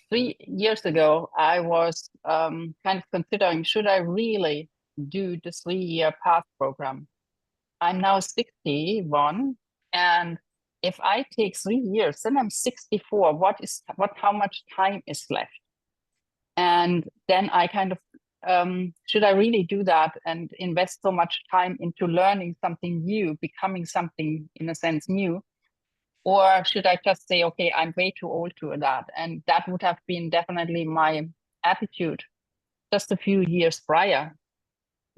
3 years ago, I was kind of considering, should I really do the 3-year path program? I'm now 61, and if I take 3 years, then I'm 64. How much time is left? And then I kind of, should I really do that and invest so much time into learning something new, becoming something in a sense new? Or should I just say, okay, I'm way too old to that? And that would have been definitely my attitude just a few years prior.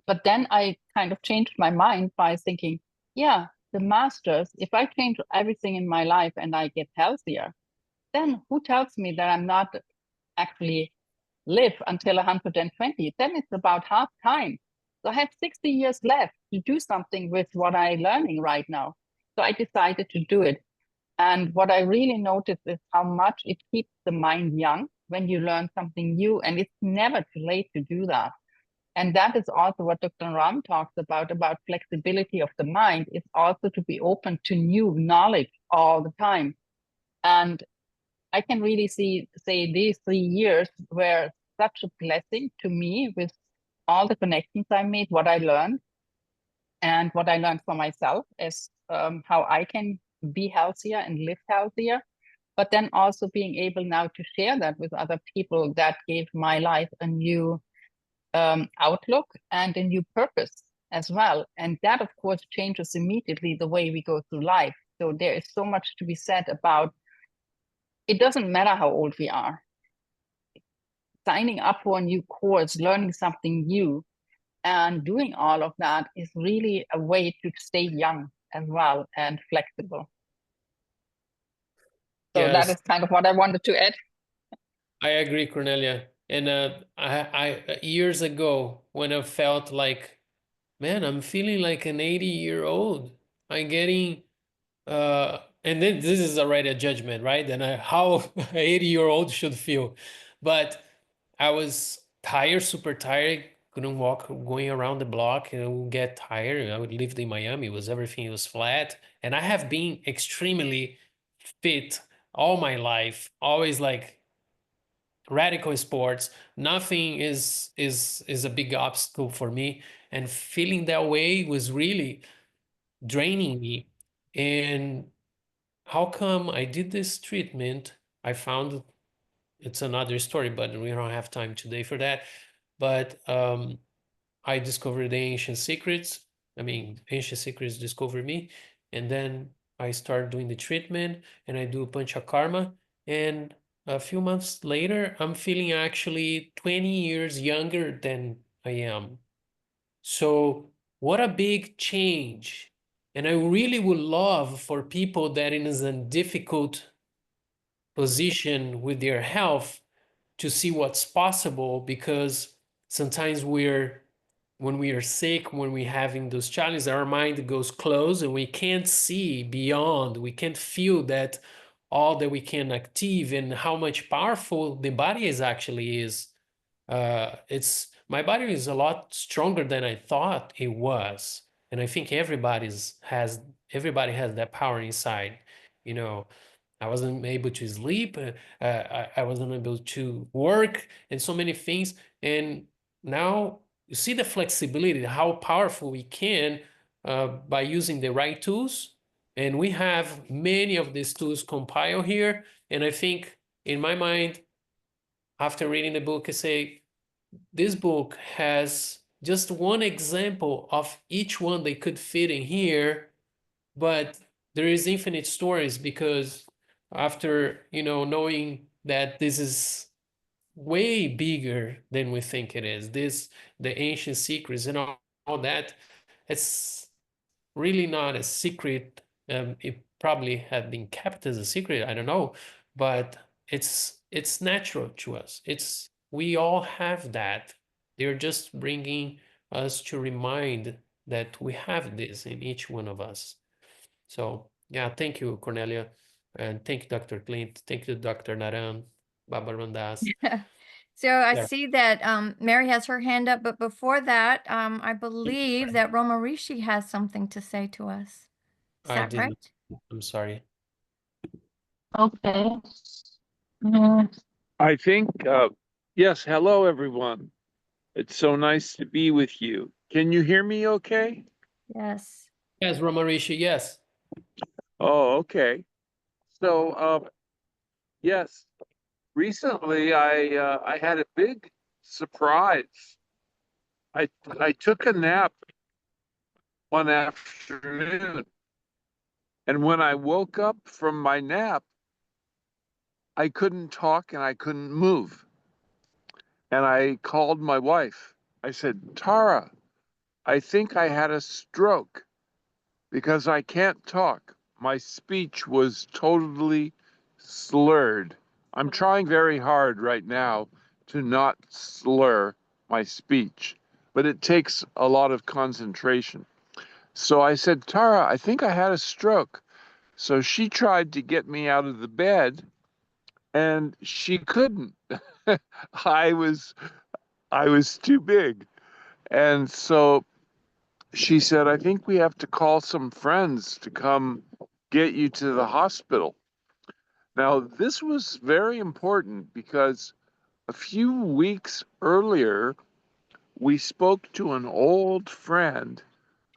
But then I kind of changed my mind by thinking, yeah, the masters, if I change everything in my life and I get healthier, then who tells me that I'm not actually live until 120? Then it's about half time. So I have 60 years left to do something with what I'm learning right now. So I decided to do it. And what I really noticed is how much it keeps the mind young when you learn something new, and it's never too late to do that. And that is also what Dr. Naram talks about flexibility of the mind. It's also to be open to new knowledge all the time. And I can really say these 3 years were such a blessing to me with all the connections I made, what I learned, and what I learned for myself as how I can be healthier and live healthier. But then also being able now to share that with other people, that gave my life a new outlook and a new purpose as well. And that, of course, changes immediately the way we go through life. So there is so much to be said about, it doesn't matter how old we are. Signing up for a new course, learning something new, and doing all of that is really a way to stay young as well and flexible. So that is kind of what I wanted to add. I agree, Cornelia. And I years ago, when I felt like, man, I'm feeling like an 80-year-old. I'm getting and then this is already a judgment, right? And how an 80-year-old should feel. But I was tired, super tired, couldn't walk going around the block, and I would get tired. I would live in Miami, everything was flat. And I have been extremely fit all my life, always like radical sports. Nothing is a big obstacle for me. And feeling that way was really draining me. And how come I did this treatment? I found it's another story, but we don't have time today for that. But I discovered the ancient secrets. I mean, ancient secrets discovered me. And then I started doing the treatment and I do a bunch of karma. And a few months later, I'm feeling actually 20 years younger than I am. So what a big change. And I really would love for people that is in difficult position with their health to see what's possible, because sometimes when we are sick, when we're having those challenges, our mind goes closed and we can't see beyond, we can't feel that all that we can achieve and how much powerful the body is actually is. It's my body is a lot stronger than I thought it was. And I think everybody has that power inside, you know. I wasn't able to sleep. I wasn't able to work, and so many things. And now you see the flexibility, how powerful we can by using the right tools. And we have many of these tools compiled here. And I think, in my mind, after reading the book, I say this book has just one example of each one they could fit in here, but there is infinite stories, because after knowing that this is way bigger than we think it is, the ancient secrets and all that, it's really not a secret. It probably had been kept as a secret, I don't know, but it's natural to us. We all have that. They're just bringing us to remind that we have this in each one of us. So yeah, thank you, Cornelia, and thank you, Dr. Clint. Thank you, Dr. Naram, Baba Ramdas. So I Yeah. see that Mary has her hand up, but before that, I believe that Roma Rishi has something to say to us. Is I that didn't. right? I'm sorry. Okay. I think, yes, hello, everyone. It's so nice to be with you. Can you hear me okay? Yes. Yes, Roma Rishi, yes. Oh, okay. So, yes, recently I had a big surprise. I took a nap one afternoon, and when I woke up from my nap, I couldn't talk and I couldn't move. And I called my wife. I said, Tara, I think I had a stroke because I can't talk. My speech was totally slurred. I'm trying very hard right now to not slur my speech, but it takes a lot of concentration. So I said, Tara, I think I had a stroke. So she tried to get me out of the bed and she couldn't. I was too big. And so she said, I think we have to call some friends to come get you to the hospital. Now, this was very important because a few weeks earlier, we spoke to an old friend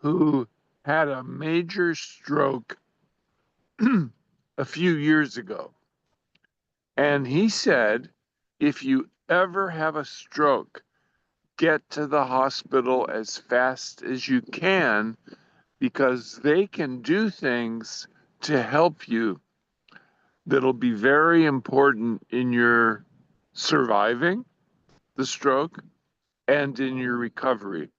who had a major stroke a few years ago. And he said, if you ever have a stroke, get to the hospital as fast as you can because they can do things to help you that'll be very important in your surviving the stroke and in your recovery.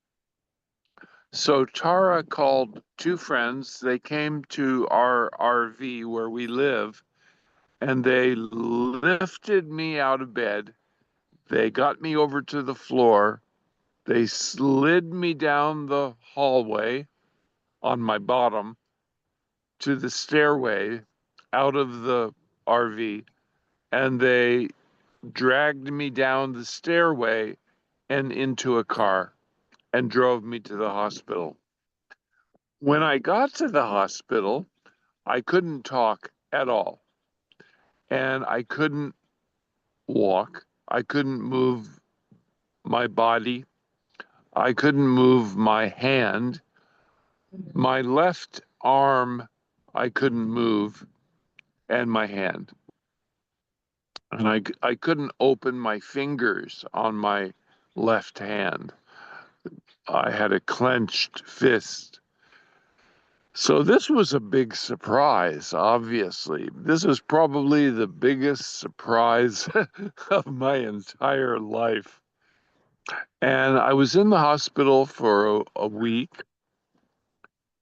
So Tara called two friends. They came to our RV where we live and they lifted me out of bed They got me over to the floor. They slid me down the hallway on my bottom to the stairway out of the RV, and they dragged me down the stairway and into a car and drove me to the hospital. When I got to the hospital, I couldn't talk at all, and I couldn't walk. I couldn't move my body. I couldn't move my hand. My left arm, I couldn't move, and my hand. And I couldn't open my fingers on my left hand. I had a clenched fist. So this was a big surprise, obviously. This was probably the biggest surprise of my entire life. And I was in the hospital for a week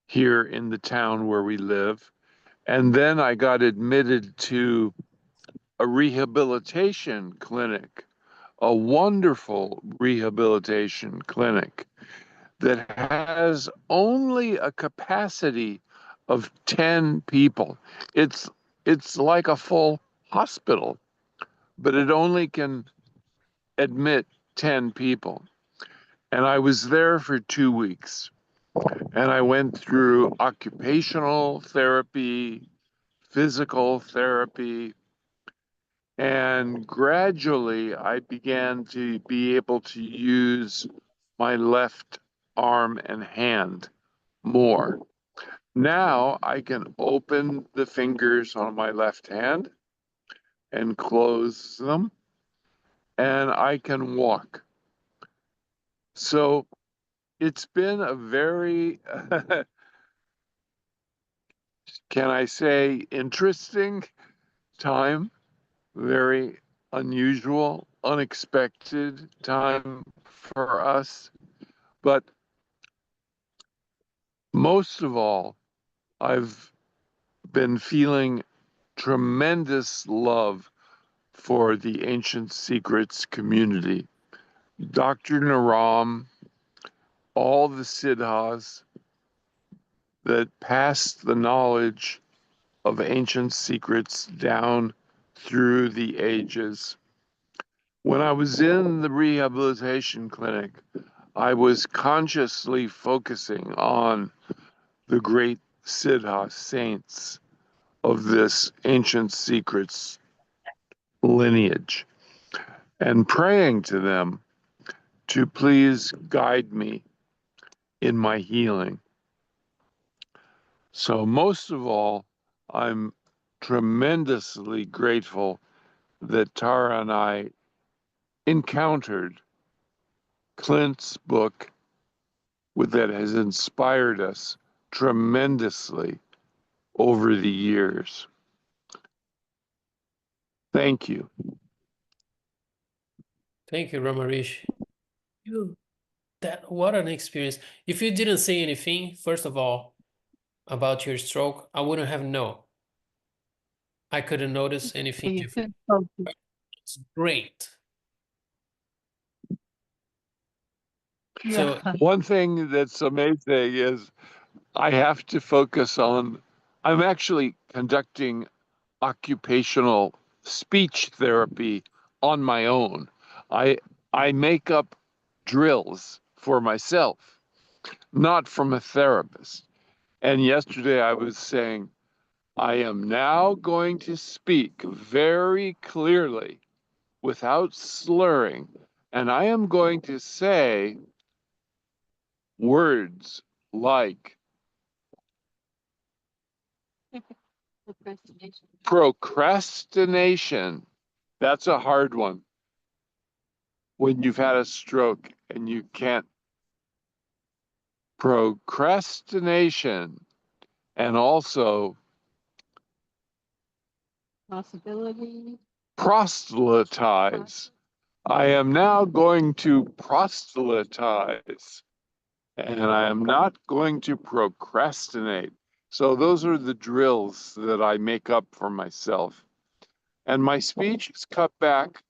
here in the town where we live. And then I got admitted to a rehabilitation clinic, a wonderful rehabilitation clinic that has only a capacity of 10 people. It's like a full hospital, but it only can admit 10 people. And I was there for 2 weeks. And I went through occupational therapy, physical therapy, and gradually I began to be able to use my left arm and hand more. Now I can open the fingers on my left hand and close them, and I can walk. So it's been a very, can I say, interesting time, very unusual, unexpected time for us. But most of all, I've been feeling tremendous love for the Ancient Secrets community. Dr. Naram, all the Siddhas that passed the knowledge of ancient secrets down through the ages. When I was in the rehabilitation clinic, I was consciously focusing on the great Siddha saints of this ancient secrets lineage and praying to them to please guide me in my healing. So most of all, I'm tremendously grateful that Tara and I encountered Clint's book that has inspired us tremendously over the years. Thank you. Thank you, Ramarish. What an experience. If you didn't say anything, first of all, about your stroke, I wouldn't have known. I couldn't notice anything different. It's great. So one thing that's amazing is I have to focus on, I'm actually conducting occupational speech therapy on my own. I make up drills for myself, not from a therapist. And yesterday I was saying, I am now going to speak very clearly without slurring, and I am going to say words like procrastination. That's a hard one. When you've had a stroke and you can't. Procrastination, and also proselytize. I am now going to proselytize, and I am not going to procrastinate. So those are the drills that I make up for myself. And my speech is cut back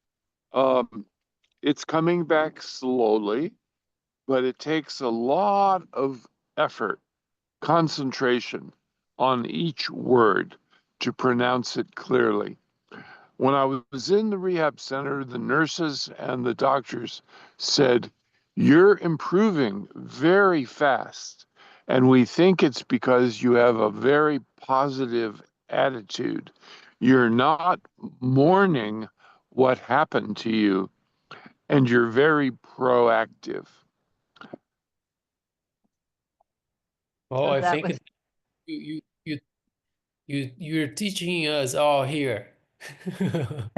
it's coming back slowly, but it takes a lot of effort, concentration on each word to pronounce it clearly. When I was in the rehab center, the nurses and the doctors said, "You're improving very fast. And we think it's because you have a very positive attitude. You're not mourning what happened to you, and you're very proactive." Oh, So I that think was you're teaching us all here. How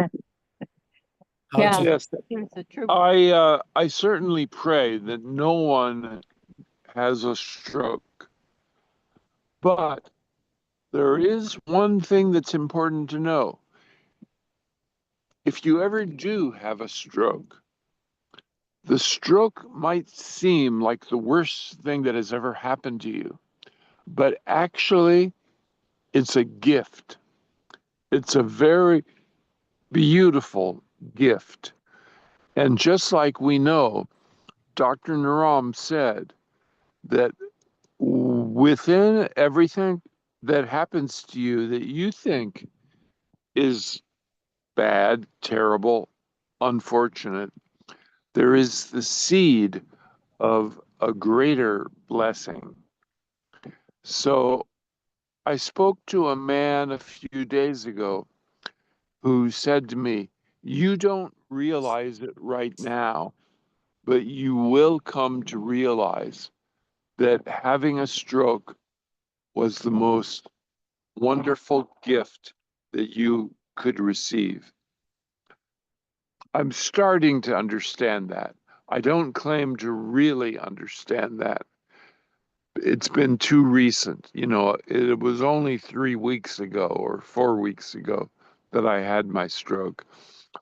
Yeah. to Yes, Here's the truth. I certainly pray that no one has a stroke. But there is one thing that's important to know. If you ever do have a stroke, the stroke might seem like the worst thing that has ever happened to you, but actually, it's a gift. It's a very beautiful gift. And just like we know, Dr. Naram said that within everything that happens to you that you think is bad, terrible, unfortunate, there is the seed of a greater blessing. So I spoke to a man a few days ago who said to me, "You don't realize it right now, but you will come to realize that having a stroke was the most wonderful gift that you could receive." I'm starting to understand that. I don't claim to really understand that. It's been too recent. It was only 3 weeks ago or 4 weeks ago that I had my stroke.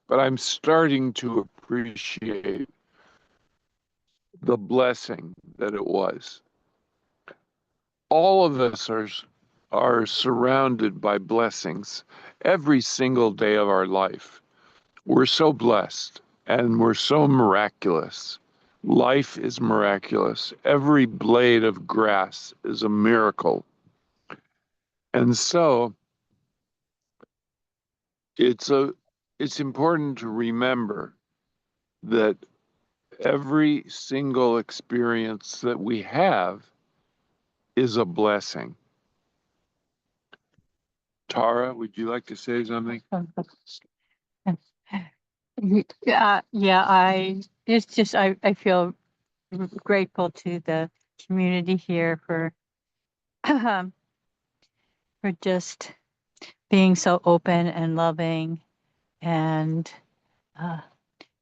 But I'm starting to appreciate the blessing that it was. All of us are surrounded by blessings every single day of our life. We're so blessed and we're so miraculous. Life is miraculous. Every blade of grass is a miracle. And so it's important to remember that every single experience that we have is a blessing. Tara, would you like to say something? It's just, I feel grateful to the community here for, for just being so open and loving and,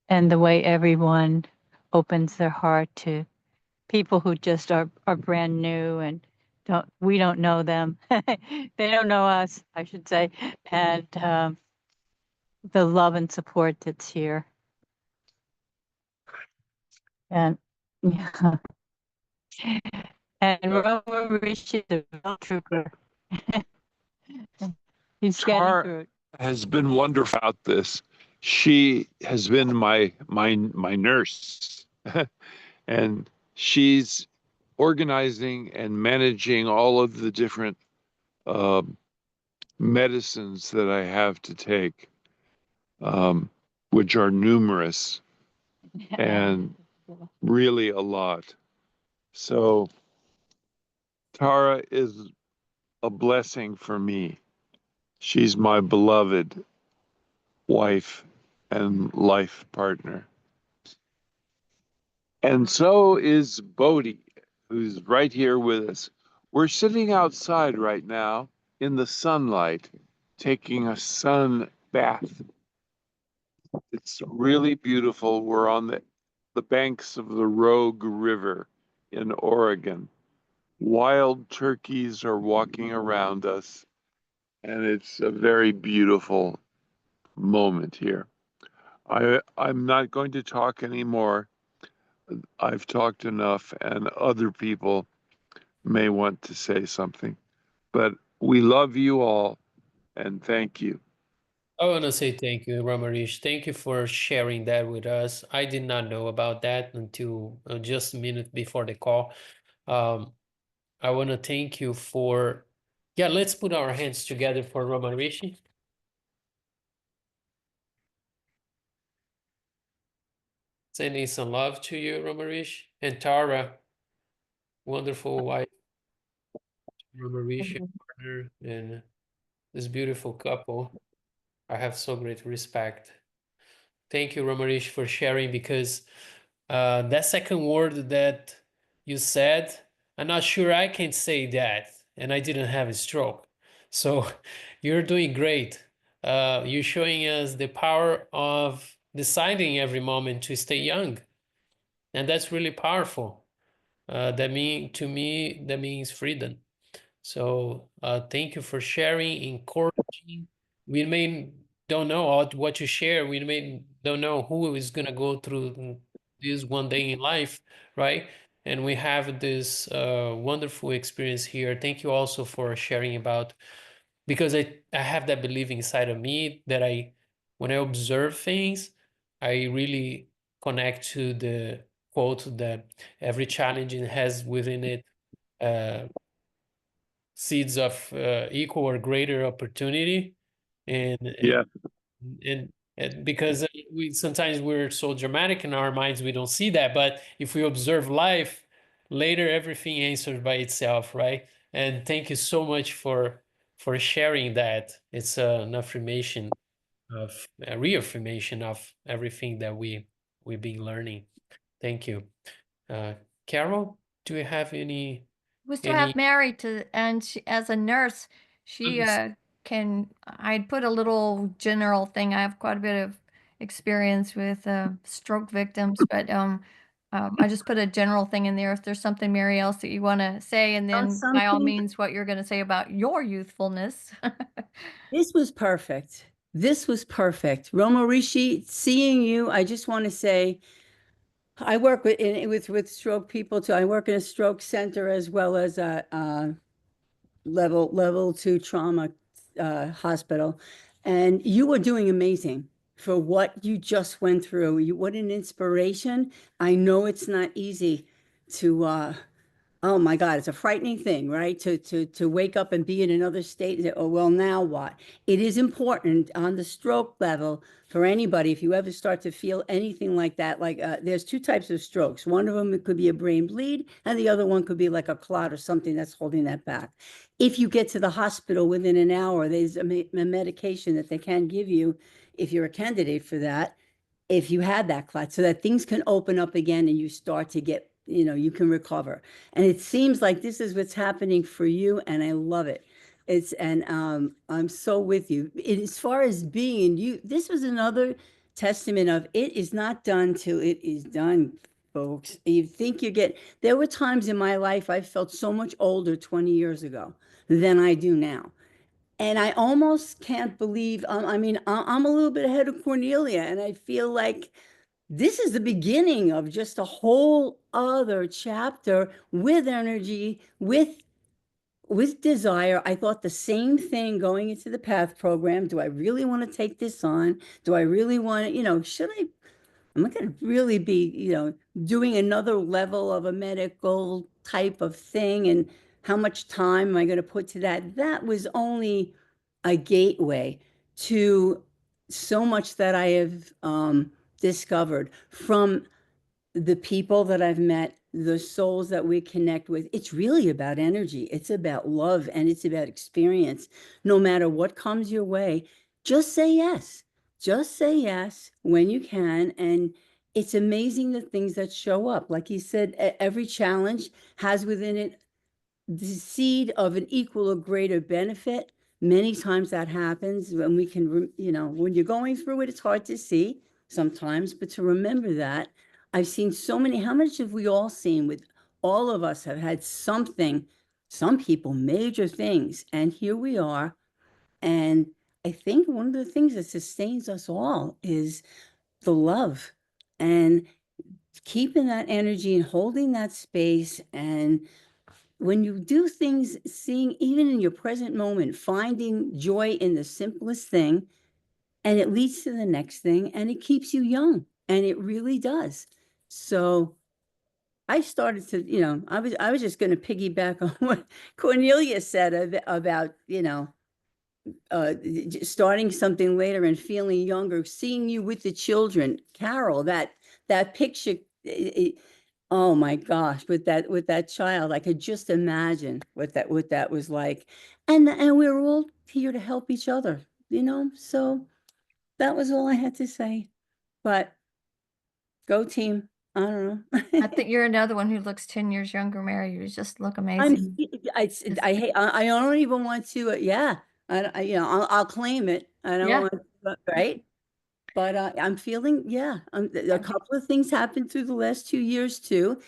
and the way everyone opens their heart to people who just are brand new and we don't know them. They don't know us, I should say. And, the love and support that's here. And yeah. And Roma Rishi, the real trooper. He's getting Tara through it. has been wonderful about this. She has been my nurse, and she's organizing and managing all of the different medicines that I have to take, which are numerous and really a lot. So Tara is a blessing for me. She's my beloved wife and life partner. And so is Bodhi, who's right here with us. We're sitting outside right now in the sunlight, taking a sun bath. It's really beautiful. We're on the banks of the Rogue River in Oregon. Wild turkeys are walking around us, and it's a very beautiful moment here. I'm not going to talk anymore. I've talked enough, and other people may want to say something. But we love you all, and thank you. I want to say thank you, Ramarish. Thank you for sharing that with us. I did not know about that until just a minute before the call. I want to thank you for, yeah, let's put our hands together for Ramarishi. Sending some love to you, Ramarish. And Tara, wonderful wife, Ramarish, partner, and this beautiful couple. I have so great respect. Thank you, Ramarish, for sharing, because that second word that you said, I'm not sure I can say that, and I didn't have a stroke. So you're doing great. You're showing us the power of deciding every moment to stay young, and that's really powerful. To me, that means freedom. So thank you for sharing, encouraging. We may don't know what you share. We may don't know who is gonna go through this one day in life, right? And we have this wonderful experience here. Thank you also for sharing about, because I have that belief inside of me that when I observe things, I really connect to the quote that every challenge has within it seeds of equal or greater opportunity, and Yeah. and because we sometimes we're so dramatic in our minds we don't see that, but if we observe life later, everything answers by itself, right? And thank you so much for sharing that. It's an affirmation of a reaffirmation of everything that we've been learning. Thank you. Carol, do you have any We still have Mary to, and she, as a nurse, she I'd put a little general thing. I have quite a bit of experience with stroke victims, but I just put a general thing in there. If there's something, Mary, else that you want to say, and then by all something- means, what you're going to say about your youthfulness. This was perfect. This was perfect. Romarishi, seeing you, I just want to say, I work with stroke people too. I work in a stroke center as well as a level 2 trauma hospital, and you are doing amazing for what you just went through. What an inspiration. I know it's not easy to oh my God, it's a frightening thing, right? To wake up and be in another state and say, oh, well, now what? It is important on the stroke level for anybody, if you ever start to feel anything like that, like there's two types of strokes. One of them, it could be a brain bleed, and the other one could be like a clot or something that's holding that back. If you get to the hospital within an hour, there's a medication that they can give you if you're a candidate for that, if you had that clot, so that things can open up again and you start to get, you can recover. And it seems like this is what's happening for you, and I love it. I'm so with you. As far as being in you, this was another testament of it is not done till it is done, folks. You think there were times in my life I felt so much older 20 years ago than I do now. And I almost can't believe, I'm a little bit ahead of Cornelia, and I feel like this is the beginning of just a whole other chapter with energy, with desire. I thought the same thing going into the PATH program. Do I really want to take this on? Do I really want to, am I going to really be, doing another level of a medical type of thing? And how much time am I going to put to that? That was only a gateway to so much that I have discovered from the people that I've met, the souls that we connect with. It's really about energy. It's about love, and it's about experience. No matter what comes your way, just say yes. Just say yes when you can. And it's amazing the things that show up. Like you said, every challenge has within it the seed of an equal or greater benefit. Many times that happens when we can, when you're going through it, it's hard to see sometimes, but to remember that. I've seen so many, how much have we all seen with all of us have had something, some people, major things, and here we are. And I think one of the things that sustains us all is the love and keeping that energy and holding that space. And when you do things, seeing even in your present moment, finding joy in the simplest thing, and it leads to the next thing, and it keeps you young, and it really does. So I started to, I was just going to piggyback on what Cornelia said about, starting something later and feeling younger, seeing you with the children. Carol, that picture, oh my gosh, with that child, I could just imagine what that was like. And we were all here to help each other, so that was all I had to say. But go team. I don't know. I think you're another one who looks 10 years younger, Mary. You just look I'm, amazing. I hate, I don't even want to, yeah, I'll claim it. I don't Yeah. want, right? But I'm feeling, yeah, a couple of things happened through the last 2 years too.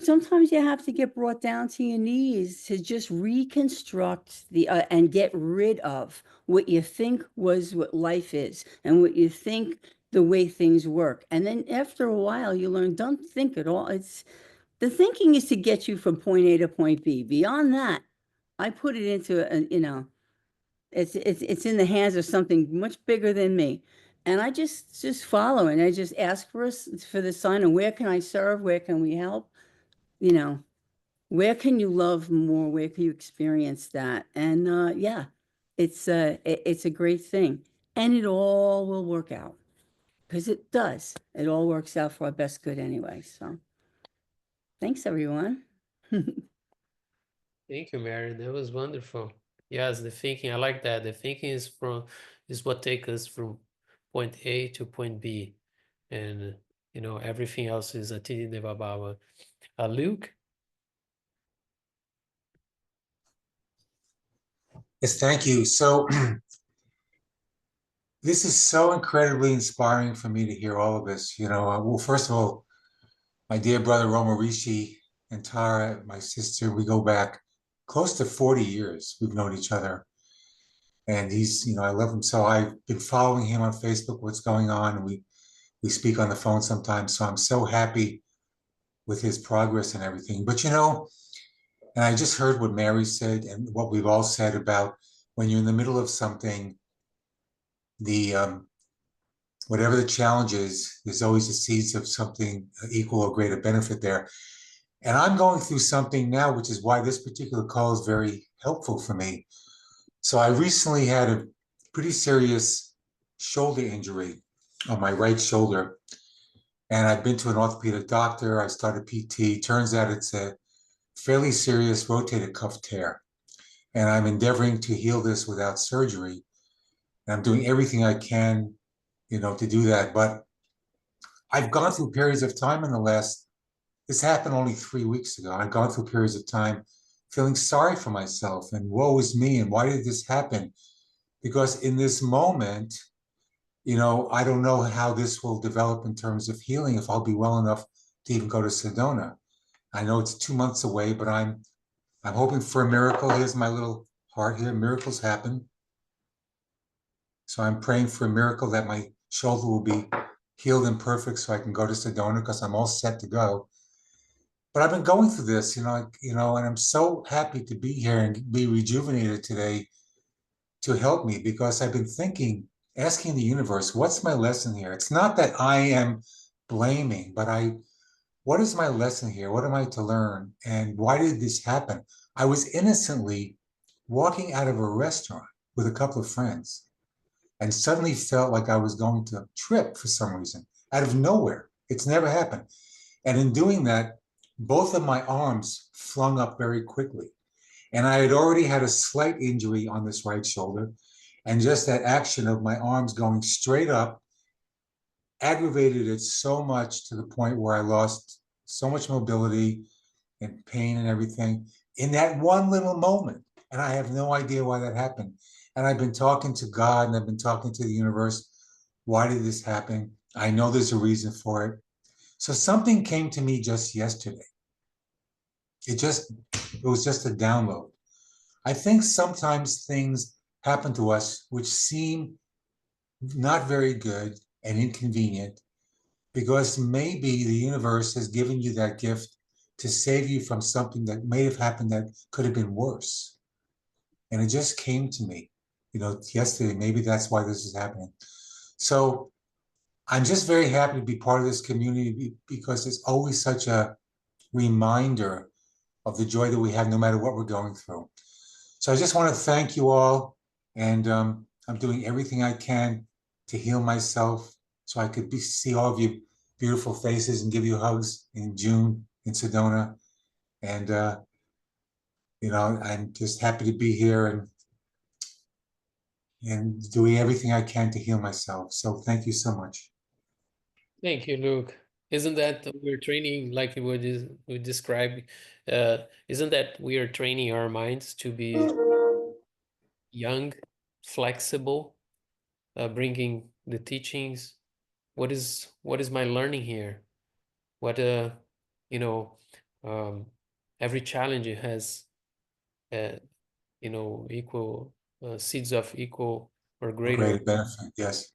Sometimes you have to get brought down to your knees to just reconstruct and get rid of what you think was what life is and what you think the way things work. And then after a while, you learn, don't think at all. The thinking is to get you from point A to point B. Beyond that, I put it into it's in the hands of something much bigger than me. And I just follow, and I just ask for the sign, and where can I serve? Where can we help? Where can you love more? Where can you experience that? And yeah, it's a great thing, and it all will work out, because it does. It all works out for our best good anyway. So thanks, everyone. Thank you, Mary. That was wonderful. Yes, the thinking, I like that. The thinking is what takes us from point A to point B. And everything else is a tidi de bababa. Luke? Yes, thank you. So this is so incredibly inspiring for me to hear all of this. Well, first of all, my dear brother Roma Rishi and Tara, my sister, we go back close to 40 years. We've known each other. And he's, I love him. So I've been following him on Facebook, what's going on. And we speak on the phone sometimes. So I'm so happy with his progress and everything. But, and I just heard what Mary said and what we've all said about when you're in the middle of something, whatever the challenge is, there's always the seeds of something equal or greater benefit there. And I'm going through something now, which is why this particular call is very helpful for me. So I recently had a pretty serious shoulder injury on my right shoulder. And I've been to an orthopedic doctor. I started PT. Turns out it's a fairly serious rotator cuff tear. And I'm endeavoring to heal this without surgery. And I'm doing everything I can, to do that. But I've gone through periods of time this happened only 3 weeks ago. I've gone through periods of time feeling sorry for myself and woe is me and why did this happen? Because in this moment, I don't know how this will develop in terms of healing, if I'll be well enough to even go to SEDONA. I know it's 2 months away, but I'm hoping for a miracle. Here's my little heart here. Miracles happen. So I'm praying for a miracle that my shoulder will be healed and perfect so I can go to SEDONA because I'm all set to go. But I've been going through this, and I'm so happy to be here and be rejuvenated today to help me, because I've been asking the universe, what's my lesson here? It's not that I am blaming, but what is my lesson here? What am I to learn? And why did this happen? I was innocently walking out of a restaurant with a couple of friends and suddenly felt like I was going to trip for some reason out of nowhere. It's never happened. And in doing that, both of my arms flung up very quickly. And I had already had a slight injury on this right shoulder. And just that action of my arms going straight up aggravated it so much to the point where I lost so much mobility and pain and everything in that one little moment. And I have no idea why that happened. And I've been talking to God and I've been talking to the universe. Why did this happen? I know there's a reason for it. So something came to me just yesterday. It was just a download. I think sometimes things happen to us which seem not very good and inconvenient because maybe the universe has given you that gift to save you from something that may have happened that could have been worse. And it just came to me. yesterday. Maybe that's why this is happening. So I'm just very happy to be part of this community because it's always such a reminder of the joy that we have no matter what we're going through. So I just want to thank you all, and I'm doing everything I can to heal myself so I could see all of you beautiful faces and give you hugs in June in Sedona. And I'm just happy to be here and doing everything I can to heal myself. So thank you so much. Thank you, Luke. Isn't that we're training, like we described, isn't that we are training our minds to be young, flexible, bringing the teachings? What is my learning here? What every challenge has equal seeds of equal or greater benefit. Yes.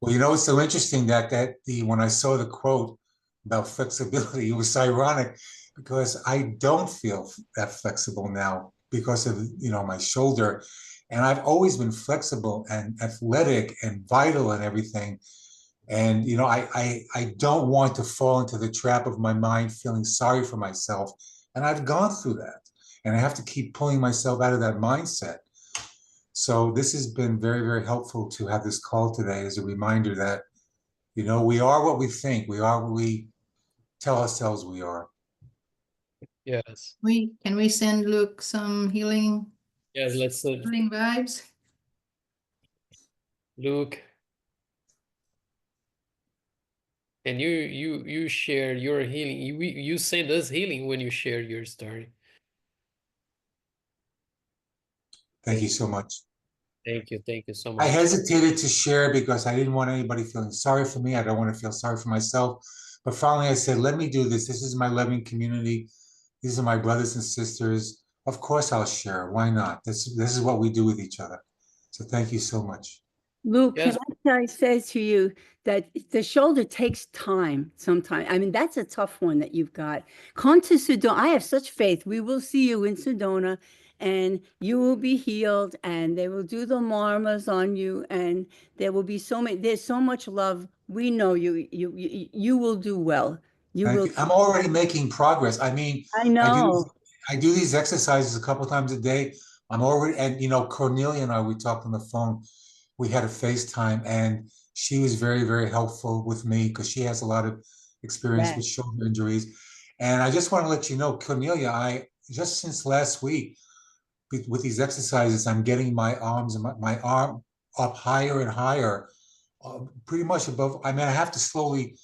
Well, it's so interesting that when I saw the quote about flexibility, it was ironic because I don't feel that flexible now because of my shoulder, and I've always been flexible and athletic and vital and everything. And I don't want to fall into the trap of my mind feeling sorry for myself, and I've gone through that, and I have to keep pulling myself out of that mindset. So this has been very, very helpful to have this call today as a reminder that, we are what we think. We are what we tell ourselves we are. Yes. Can we send Luke some healing? Yes, let's healing vibes. Luke. And you share your healing. You send us healing when you share your story. Thank you so much. Thank you so much. I hesitated to share because I didn't want anybody feeling sorry for me. I don't want to feel sorry for myself. But finally I said, let me do this. This is my loving community. These are my brothers and sisters. Of course I'll share. Why not? This is what we do with each other. So thank you so much. Luke, Yes. can I say to you that the shoulder takes time sometimes? I mean, that's a tough one that you've got. Come to Sedona. I have such faith. We will see you in Sedona and you will be healed and they will do the marmas on you and there will be there's so much love. We know you will do well. I'm already making progress. I mean, I know. I do these exercises a couple times a day. I'm already, and Cornelia and I, we talked on the phone. We had a FaceTime and she was very, very helpful with me because she has a lot of experience with shoulder injuries. And I just want to let you know, Cornelia, I just since last week with these exercises, I'm getting my arms and my arm up higher and higher, pretty much above. I mean, I have to slowly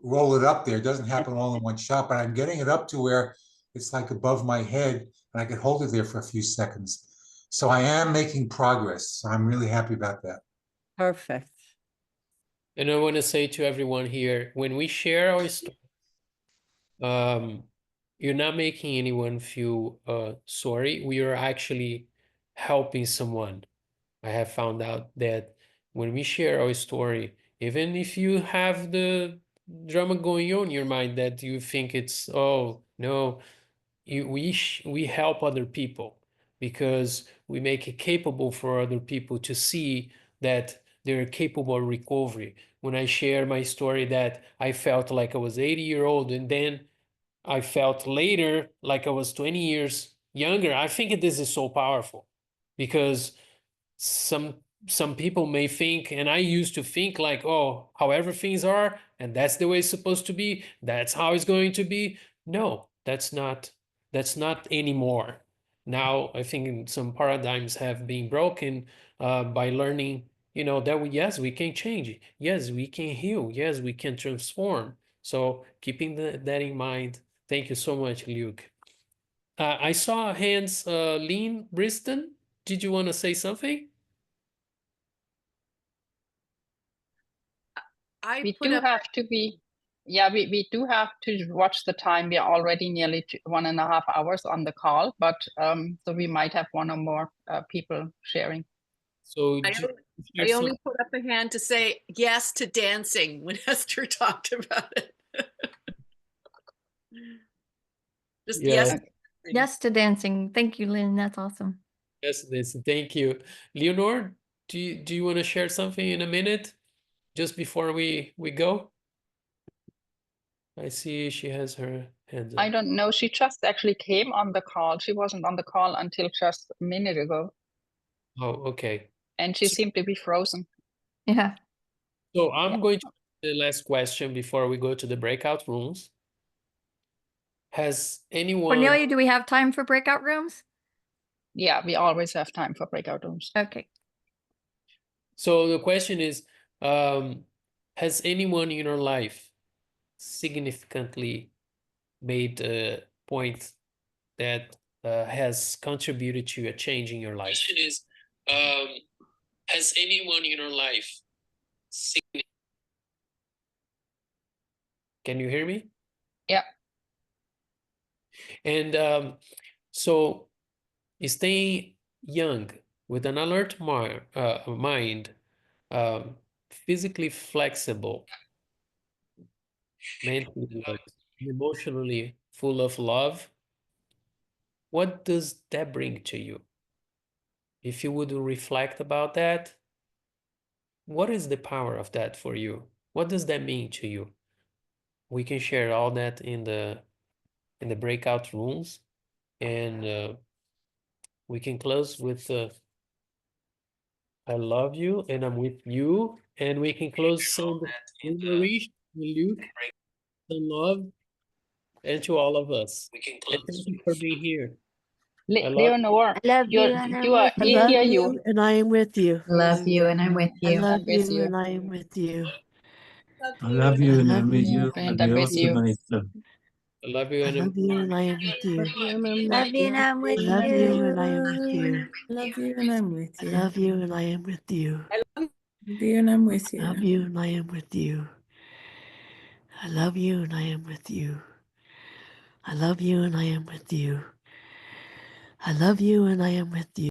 roll it up there. It doesn't happen all in one shot, but I'm getting it up to where it's like above my head and I can hold it there for a few seconds. So I am making progress. So I'm really happy about that. Perfect. And I want to say to everyone here, when we share our story, you're not making anyone feel sorry. We are actually helping someone. I have found out that when we share our story, even if you have the drama going on in your mind that you think it's, oh, no, we help other people because we make it capable for other people to see that they're capable of recovery. When I share my story that I felt like I was 80-year-old and then I felt later like I was 20 years younger, I think this is so powerful because some people may think, and I used to think like, oh, however things are, and that's the way it's supposed to be, that's how it's going to be. No, that's not anymore. Now I think some paradigms have been broken by learning, that yes, we can change. Yes, we can heal. Yes, we can transform. So keeping that in mind. Thank you so much, Luke. I saw hands, Lean Briston. Did you want to say something? We do have to watch the time. We are already nearly 1.5 hours on the call, but so we might have one or more people sharing. So I only put up a hand to say yes to dancing when Esther talked about it. Just yes. Yes to dancing. Thank you, Lynn. That's awesome. Yes, Nancy, thank you. Leonor, do you want to share something in a minute, just before we go? I see she has her hand I up. don't know. She just actually came on the call. She wasn't on the call until just a minute ago, Oh, okay. and she So- seemed to be frozen. Yeah. So I'm going to the last question before we go to the breakout rooms. Has anyone? Cornelia, do we have time for breakout rooms? Yeah, we always have time for breakout rooms. Okay. So the question is, has anyone in your life significantly made a point that has contributed to a change in your life? Question is, has anyone in your life Can you hear me? Yeah. And so staying young with an alert mind, physically flexible, mentally alert, emotionally full of love, what does that bring to you? If you would reflect about that, what is the power of that for you? What does that mean to you? We can share all that in the breakout rooms, and we can close with I love you and I'm with you, and we can close saying Maurice, Luke, and love, and to all of us. And thank you for being here. I love Leonor, I love you you're, and I'm you are, with we you. hear you. And I am with you. Love you and I'm with I you. love with you you. and I am with you. I love you I and love I'm with you. you. And I'm with you. I love you I and I'm love you and I am with you. Love you and I'm I with love you you. and I am with you. Love you and I'm with I you. love you and I am with you. Love you and I'm with I you. love you and I am with you. I love you and I am with you. I love you and I am with you. I love you and I am with you.